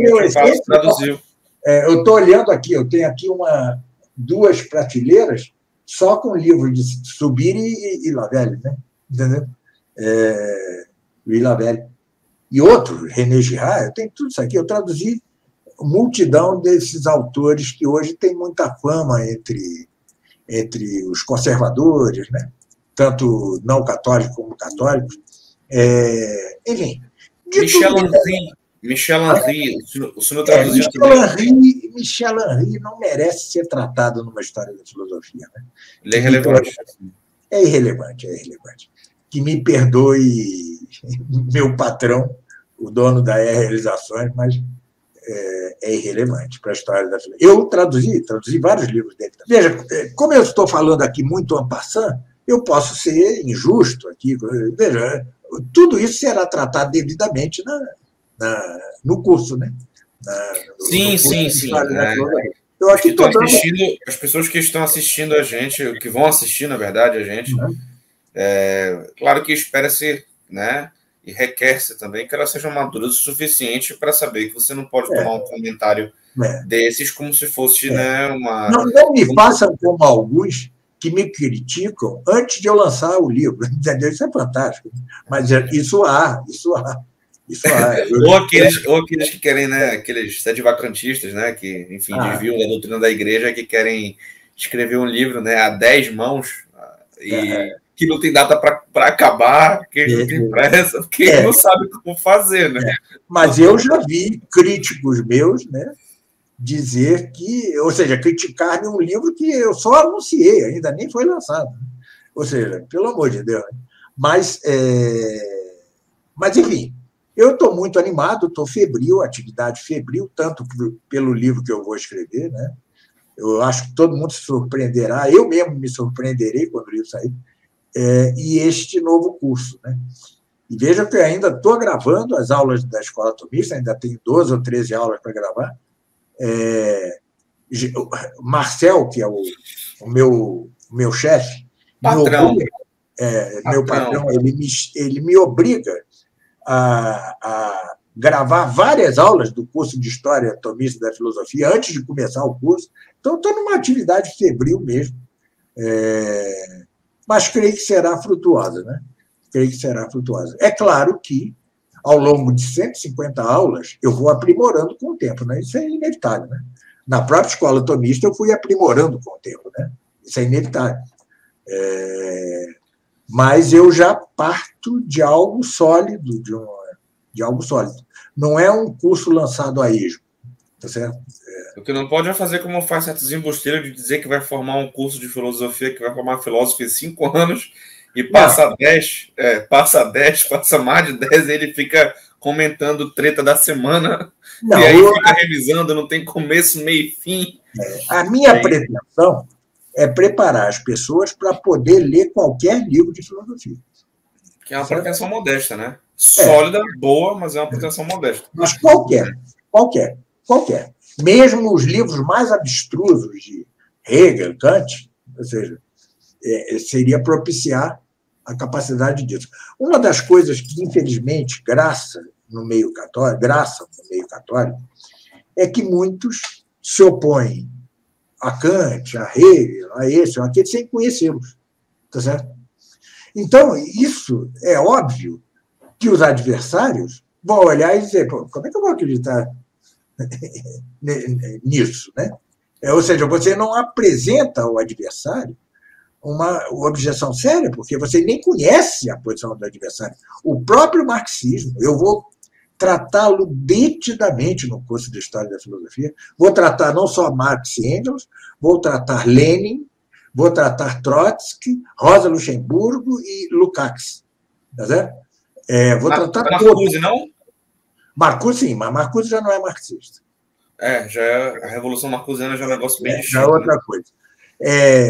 traduziu. Eu estou olhando aqui, eu tenho aqui duas prateleiras só com livros de Zubiri e Lavelle, né? Entendeu? E Lavelle. E outro, René Girard, eu tenho tudo isso aqui. Eu traduzi multidão desses autores que hoje têm muita fama entre os conservadores, né? Tanto não católicos como católicos. Enfim. Michel Henry, o senhor traduziu Michel Henry não merece ser tratado numa história da filosofia. Né? Ele é irrelevante. É irrelevante. Que me perdoe meu patrão, o dono da Realizações, mas é irrelevante para a história da filosofia. Eu traduzi vários livros dele. Veja, como eu estou falando aqui muito en passant, eu posso ser injusto aqui. Veja, tudo isso será tratado devidamente no curso, né? Sim. Eu aqui estou dando... As pessoas que estão assistindo a gente, que vão assistir, na verdade, a gente, claro que espera-se, né? E requer-se também que elas sejam maduras o suficiente para saber que você não pode tomar um comentário desses como se fosse né, uma... Não me façam como alguns que me criticam antes de eu lançar o livro, entendeu? Isso é fantástico. Mas isso há. Ou aqueles que querem, né, aqueles sedivacantistas, né, que, enfim, desviam da doutrina da igreja, que querem escrever um livro, né, a 10 mãos e que não tem data para acabar, que não tem pressa, porque não sabe como fazer, né? Mas eu já vi críticos meus, né, dizer que, ou seja, criticar-me um livro que eu só anunciei, ainda nem foi lançado. Ou seja, pelo amor de Deus. Mas enfim, eu estou muito animado, estou febril, atividade febril, tanto pelo livro que eu vou escrever, né? Eu acho que todo mundo se surpreenderá, eu mesmo me surpreenderei quando o livro sair, e este novo curso, né? E veja que eu ainda estou gravando as aulas da Escola Tomista, ainda tenho 12 ou 13 aulas para gravar. Marcel, que é o meu chefe, meu patrão, ele me obriga a gravar várias aulas do curso de História Tomista da Filosofia antes de começar o curso. Então, estou numa atividade febril mesmo, mas creio que será frutuosa, né? É claro que, ao longo de 150 aulas, eu vou aprimorando com o tempo, né? Isso é inevitável, né? Na própria escola tomista, eu fui aprimorando com o tempo, né? Isso é inevitável. Mas eu já parto de algo sólido, de algo sólido. Não é um curso lançado a esmo, tá certo? O que não pode é fazer como faz certos embusteiros de dizer que vai formar um curso de filosofia, que vai formar filósofo em 5 anos e passa 10, passa mais de 10, e ele fica comentando treta da semana, e aí fica revisando, não tem começo, meio e fim. A minha pretensão é preparar as pessoas para poder ler qualquer livro de filosofia. Que é uma pretensão modesta, né? Sólida, boa, mas é uma pretensão modesta. Mas qualquer. Mesmo os livros mais abstrusos de Hegel, Kant, ou seja, seria propiciar a capacidade disso. Uma das coisas que, infelizmente, graça no meio católico, é que muitos se opõem a Kant, a Hegel, a esse, a aquele, sem conhecê-los. Tá certo? Então, isso é óbvio que os adversários vão olhar e dizer: como é que eu vou acreditar nisso? Né? Ou seja, você não apresenta ao adversário uma objeção séria, porque você nem conhece a posição do adversário. O próprio marxismo, eu vou tratá-lo detidamente no curso de História da Filosofia, vou tratar não só Marx e Engels, vou tratar Lenin, vou tratar Trotsky, Rosa Luxemburgo e Lukács. Tá certo? Vou tratar Marcuse, não? Marcuse, sim, mas Marcuse já não é marxista. Já é, a Revolução Marcusiana já é um negócio bem distinto. Já é outra coisa.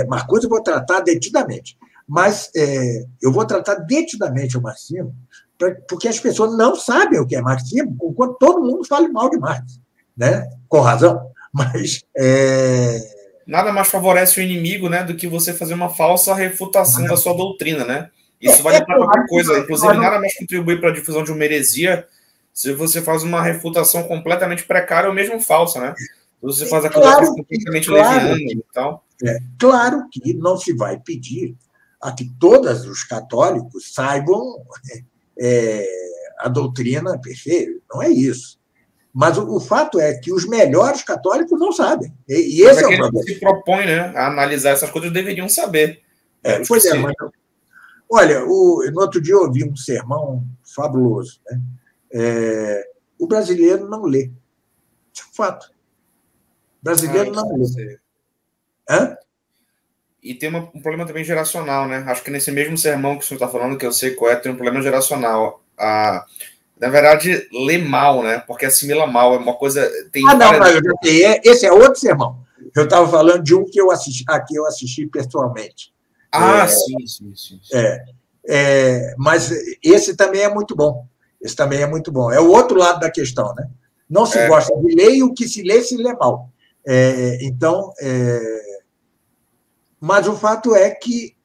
Marcuse eu vou tratar detidamente. Mas eu vou tratar detidamente o marxismo, porque as pessoas não sabem o que é marxismo, enquanto todo mundo fala mal de Marx. Né? Com razão. Mas. Nada mais favorece o inimigo, né, do que você fazer uma falsa refutação da sua doutrina, né? Isso vale para qualquer coisa. Inclusive, nada mais contribui para a difusão de uma heresia se você faz uma refutação completamente precária ou mesmo falsa, né? Você faz acusações completamente levianas e tal. Claro que não se vai pedir a que todos os católicos saibam a doutrina perfeita. Não é isso. Mas o fato é que os melhores católicos não sabem. E esse é o problema. Que se propõe, né, a analisar essas coisas deveriam saber. Pois é, mas olha, no outro dia eu ouvi um sermão fabuloso. Né? O brasileiro não lê. Isso é um fato. O brasileiro não lê. Hã? E tem um problema também geracional, né? Acho que nesse mesmo sermão que o senhor está falando, que eu sei qual tem um problema geracional. Na verdade, lê mal, né? Porque assimila mal. É uma coisa. Tem esse é outro sermão. Eu estava falando de um que eu assisti pessoalmente. Sim. Mas esse também é muito bom. Esse também é muito bom. É o outro lado da questão, né? Não se gosta de ler e o que se lê mal. Então, mas o fato é que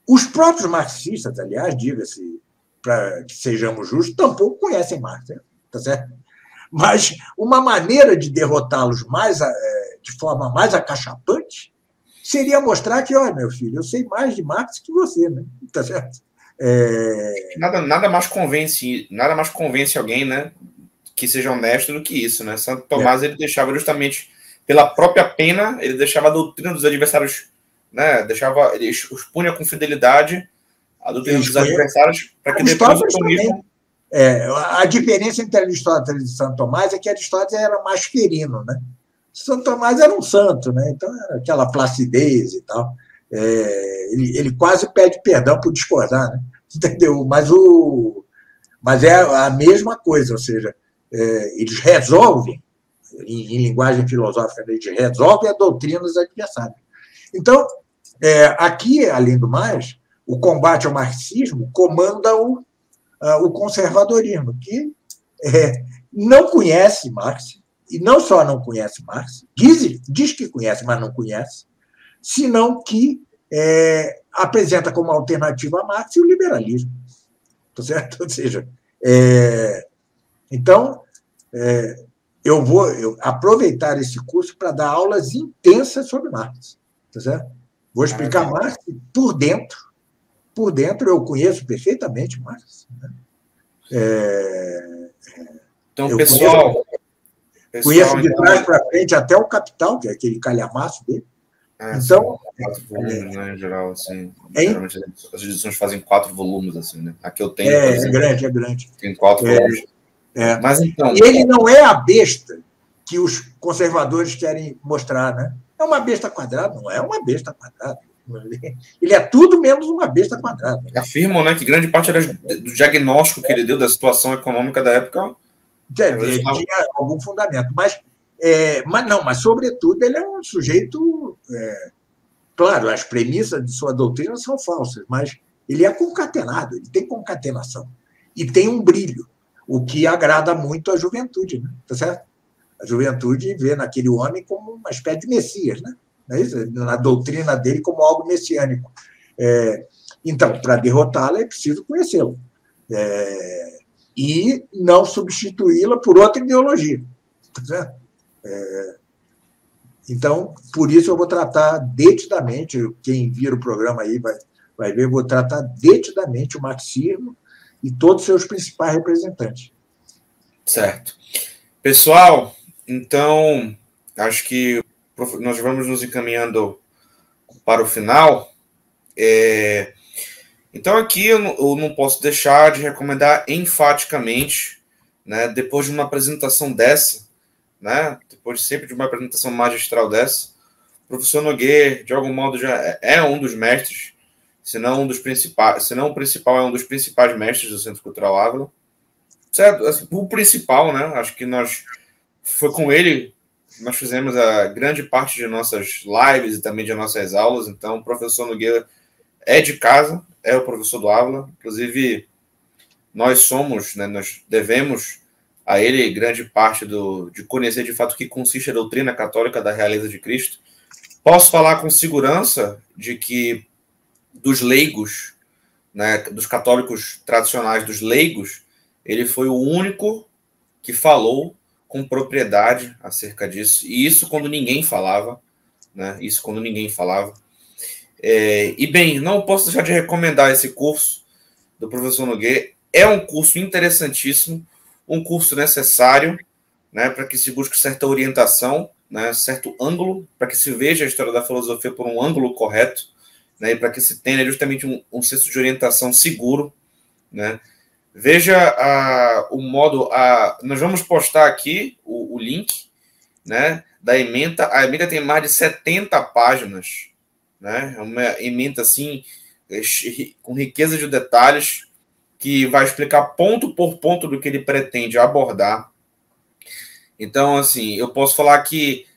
os próprios marxistas, aliás, diga-se, para que sejamos justos, tampouco conhecem Marx, né? Tá certo? Mas uma maneira de derrotá-los de forma mais acachapante seria mostrar que, olha, meu filho, eu sei mais de Marx que você, né? Tá certo? Nada mais convence alguém, né, que seja honesto do que isso, né? Santo Tomás ele deixava justamente pela própria pena, ele deixava a doutrina dos adversários, né? Ele expunha com fidelidade a doutrina dos adversários para que depois o tomismo... A diferença entre Aristóteles e Santo Tomás é que Aristóteles era mais ferino, né? Santo Tomás era um santo, né? Então era aquela placidez e tal. Ele quase pede perdão por discordar, né? Entendeu? Mas é a mesma coisa, ou seja, eles resolvem, em linguagem filosófica, eles resolvem a doutrina dos adversários. Então, aqui, além do mais, o combate ao marxismo comanda o conservadorismo, que não conhece Marx, e não só não conhece Marx, diz que conhece, mas não conhece, senão que apresenta como alternativa a Marx o liberalismo. Tá certo? Ou seja, então, eu vou aproveitar esse curso para dar aulas intensas sobre Marx. Tá certo? Vou explicar Marx por dentro. Por dentro, eu conheço perfeitamente Marx. Né? Então, pessoal, conheço de trás para frente até o Capital, que é aquele calhamaço dele. Então, 4 volumes, né, em geral, assim. Geralmente as edições fazem 4 volumes, assim, né? Aqui eu tenho. É grande. Tem 4 volumes. Mas então. E ele não é a besta que os conservadores querem mostrar, né? É uma besta quadrada, não é uma besta quadrada. Ele é tudo menos uma besta quadrada. Afirmam, né, que grande parte do diagnóstico que ele deu da situação econômica da época tinha algum fundamento, mas sobretudo ele é um sujeito, claro, as premissas de sua doutrina são falsas, mas ele é concatenado, ele tem concatenação e tem um brilho, o que agrada muito à juventude, né? Tá certo? A juventude vê naquele homem como uma espécie de Messias, né? Na doutrina dele como algo messiânico. Então, para derrotá-la, é preciso conhecê-la. E não substituí-la por outra ideologia. Tá certo? Então, por isso eu vou tratar detidamente, quem vira o programa aí vai ver, eu vou tratar detidamente o marxismo e todos os seus principais representantes. Certo. Pessoal, então, acho que nós vamos nos encaminhando para o final. Então, aqui eu não posso deixar de recomendar enfaticamente, né, depois de uma apresentação dessa, né, depois sempre de uma apresentação magistral dessa, o professor Nogueira, de algum modo, já é um dos mestres, se não um dos principais, se não o principal, é um dos principais mestres do Centro Cultural Ávila. Certo? O principal, né? Acho que foi com ele nós fizemos a grande parte de nossas lives e também de nossas aulas. Então, o professor Nogueira é de casa, é o professor do Ávila. Inclusive, nós devemos a ele grande parte de conhecer de fato o que consiste a doutrina católica da realeza de Cristo. Posso falar com segurança de que dos leigos, né, dos católicos tradicionais, dos leigos, ele foi o único que falou com propriedade acerca disso. E isso quando ninguém falava, né? Isso quando ninguém falava. E bem, não posso deixar de recomendar esse curso do professor Nogueira. É um curso interessantíssimo, um curso necessário, né, para que se busque certa orientação, né, certo ângulo, para que se veja a história da filosofia por um ângulo correto, né, e para que se tenha justamente um senso de orientação seguro, né. Veja o modo. Nós vamos postar aqui o link, né, da ementa. A ementa tem mais de 70 páginas, né? É uma ementa assim, com riqueza de detalhes, que vai explicar ponto por ponto do que ele pretende abordar. Então, assim, eu posso falar que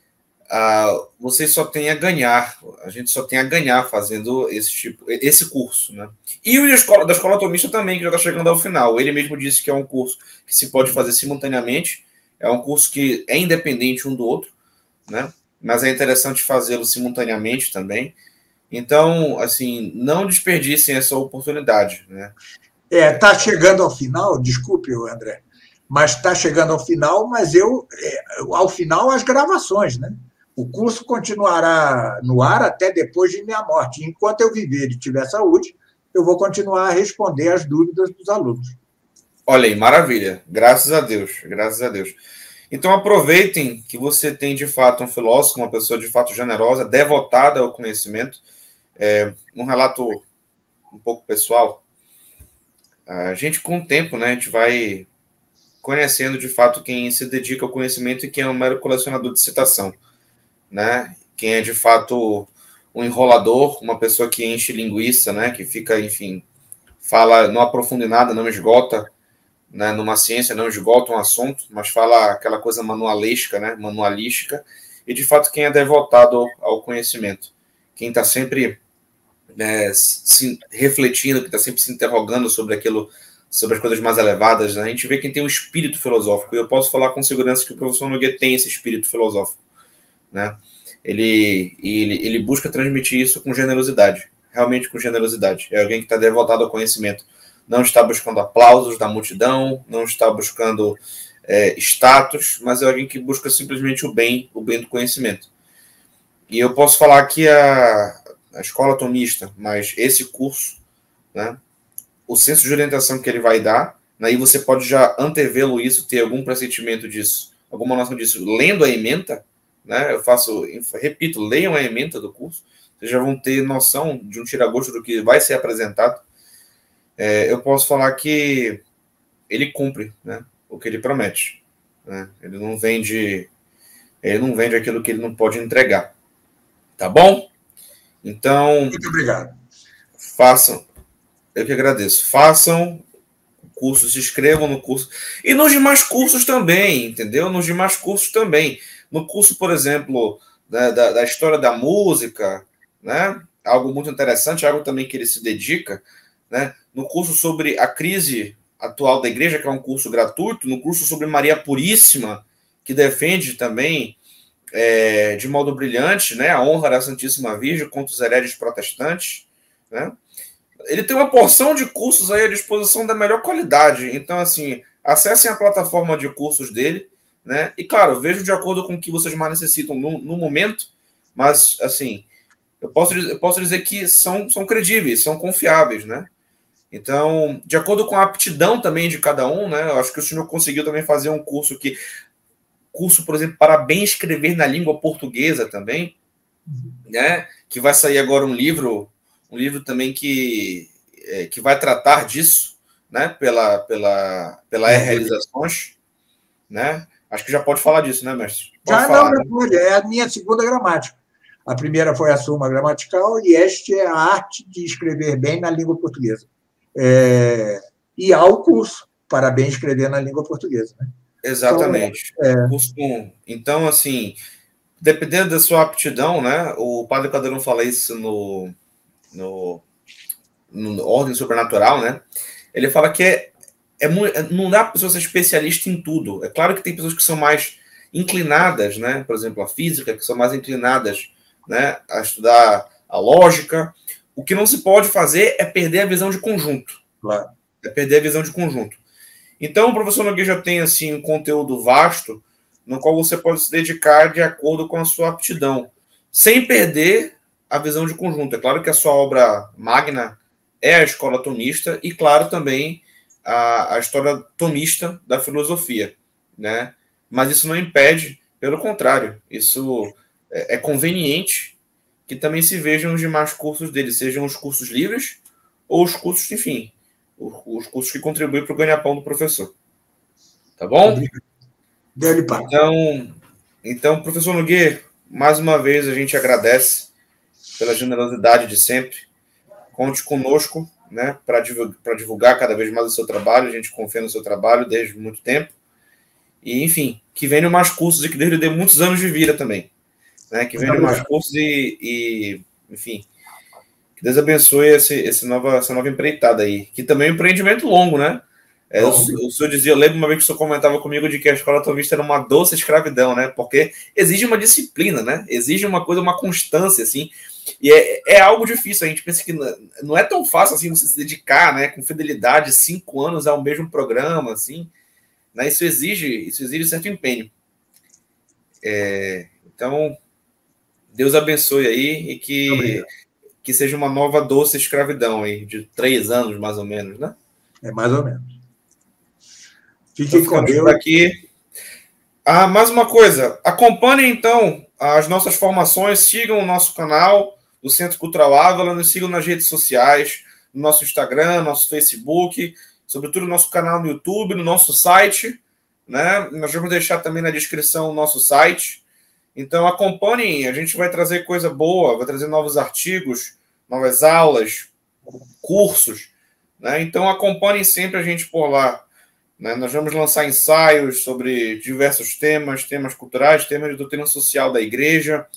você só tem a ganhar, a gente só tem a ganhar fazendo esse curso, né? E o da Escola Tomista também, que já está chegando ao final. Ele mesmo disse que é um curso que se pode fazer simultaneamente, é um curso que é independente um do outro, né? Mas é interessante fazê-lo simultaneamente também. Então, assim, não desperdicem essa oportunidade, né? Está chegando ao final, desculpe, André, mas está chegando ao final, mas ao final, as gravações, né? O curso continuará no ar até depois de minha morte. Enquanto eu viver e tiver saúde, eu vou continuar a responder as dúvidas dos alunos. Olha aí, maravilha. Graças a Deus, graças a Deus. Então aproveitem que você tem de fato um filósofo, uma pessoa de fato generosa, devotada ao conhecimento. Um relato um pouco pessoal. A gente, com o tempo, né, a gente vai conhecendo de fato quem se dedica ao conhecimento e quem é um mero colecionador de citação, né? Quem é de fato um enrolador, uma pessoa que enche linguiça, né? Que fica, enfim, fala, não aprofunda em nada, não esgota, né? Numa ciência não esgota um assunto, mas fala aquela coisa manualesca, né? Manualística. E de fato quem é devotado ao conhecimento, quem está sempre se refletindo, que está sempre se interrogando sobre aquilo, sobre as coisas mais elevadas, né? A gente vê quem tem um espírito filosófico. E eu posso falar com segurança que o professor Nogueira tem esse espírito filosófico, né? Ele busca transmitir isso com generosidade, realmente com generosidade. É alguém que está devotado ao conhecimento. Não está buscando aplausos da multidão, não está buscando status, mas é alguém que busca simplesmente o bem do conhecimento. E eu posso falar que a Escola Tomista, mas esse curso, né, o senso de orientação que ele vai dar, aí né, você pode já antevê-lo isso, ter algum pressentimento disso, alguma noção disso, lendo a ementa, né, repito, leiam a ementa do curso, vocês já vão ter noção de um tira-gosto do que vai ser apresentado. Eu posso falar que ele cumpre, né, o que ele promete, né, ele não vende aquilo que ele não pode entregar, tá bom? Então, muito obrigado. Eu que agradeço. Façam o curso, se inscrevam no curso. E nos demais cursos também, entendeu? Nos demais cursos também. No curso, por exemplo, da história da música, né? Algo muito interessante, algo também que ele se dedica, né? No curso sobre a crise atual da igreja, que é um curso gratuito, no curso sobre Maria Puríssima, que defende também de modo brilhante, né, a honra da Santíssima Virgem contra os hereges protestantes, né? Ele tem uma porção de cursos aí à disposição da melhor qualidade. Então, assim, acessem a plataforma de cursos dele, né? E, claro, vejam de acordo com o que vocês mais necessitam no momento, mas, assim, eu posso dizer que são credíveis, são confiáveis, né? Então, de acordo com a aptidão também de cada um, né? Eu acho que o senhor conseguiu também fazer um curso, por exemplo, para bem escrever na língua portuguesa também, né? Que vai sair agora um livro também que vai tratar disso, né? Pela Realizações, né? Acho que já pode falar disso, né, mestre? Pode falar, não, pode. É a minha segunda gramática. A primeira foi a Suma Gramatical e este é a arte de escrever bem na língua portuguesa. E há o curso para bem escrever na língua portuguesa, né? Exatamente. Então, assim, dependendo da sua aptidão, né? O Padre Caldeirão fala isso no Ordem Sobrenatural, né? Ele fala que não dá para a pessoa ser especialista em tudo. É claro que tem pessoas que são mais inclinadas, né? Por exemplo, a física, que são mais inclinadas, né, a estudar a lógica. O que não se pode fazer é perder a visão de conjunto. Claro. É perder a visão de conjunto. Então, o professor Nogueira já tem assim, um conteúdo vasto no qual você pode se dedicar de acordo com a sua aptidão, sem perder a visão de conjunto. É claro que a sua obra magna é a escola tomista e, claro, também a história tomista da filosofia, né? Mas isso não impede, pelo contrário, isso é conveniente que também se vejam os demais cursos dele, sejam os cursos livres ou os cursos, enfim, os cursos que contribuem para o ganha-pão do professor. Tá bom? Então, professor Nogueira, mais uma vez a gente agradece pela generosidade de sempre. Conte conosco, né, para divulgar cada vez mais o seu trabalho. A gente confia no seu trabalho desde muito tempo. E, enfim, que venham mais cursos e que Deus lhe dê muitos anos de vida também. Né, que venham mais cursos e, enfim, que Deus abençoe essa nova empreitada aí. Que também é um empreendimento longo, né? O senhor dizia, eu lembro uma vez que o senhor comentava comigo de que a escola tomista era uma doce escravidão, né? Porque exige uma disciplina, né? Exige uma constância, assim. E é algo difícil. A gente pensa que não é tão fácil assim você se dedicar, né, com fidelidade 5 anos ao mesmo programa, assim. Né? Isso exige certo empenho. Então, Deus abençoe aí e que seja uma nova doce escravidão aí, de 3 anos, mais ou menos, né? Mais ou menos. Fiquem com Deus. Aqui. Mais uma coisa, acompanhem então as nossas formações, sigam o nosso canal do Centro Cultural Ávila, nos sigam nas redes sociais, no nosso Instagram, nosso Facebook, sobretudo no nosso canal no YouTube, no nosso site, né? Nós vamos deixar também na descrição o nosso site. Então acompanhem, a gente vai trazer coisa boa, vai trazer novos artigos, novas aulas, cursos, né? Então acompanhem sempre a gente por lá. Né? Nós vamos lançar ensaios sobre diversos temas culturais, temas de doutrina social da igreja,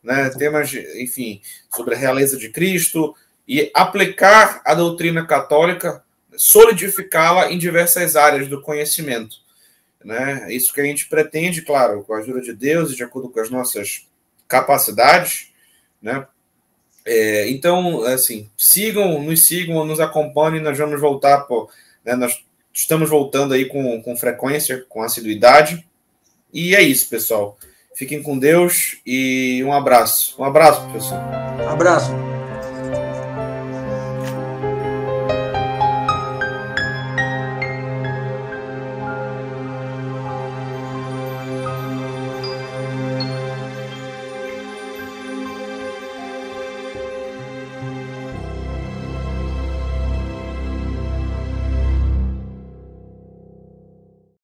né? Temas, enfim, sobre a realeza de Cristo e aplicar a doutrina católica, solidificá-la em diversas áreas do conhecimento. Né? Isso que a gente pretende, claro, com a ajuda de Deus e de acordo com as nossas capacidades. Né? Então, assim, nos sigam, nos acompanhem, nós vamos voltar, né? Nós estamos voltando aí com frequência, com assiduidade. E é isso, pessoal. Fiquem com Deus e um abraço. Um abraço, professor. Um abraço.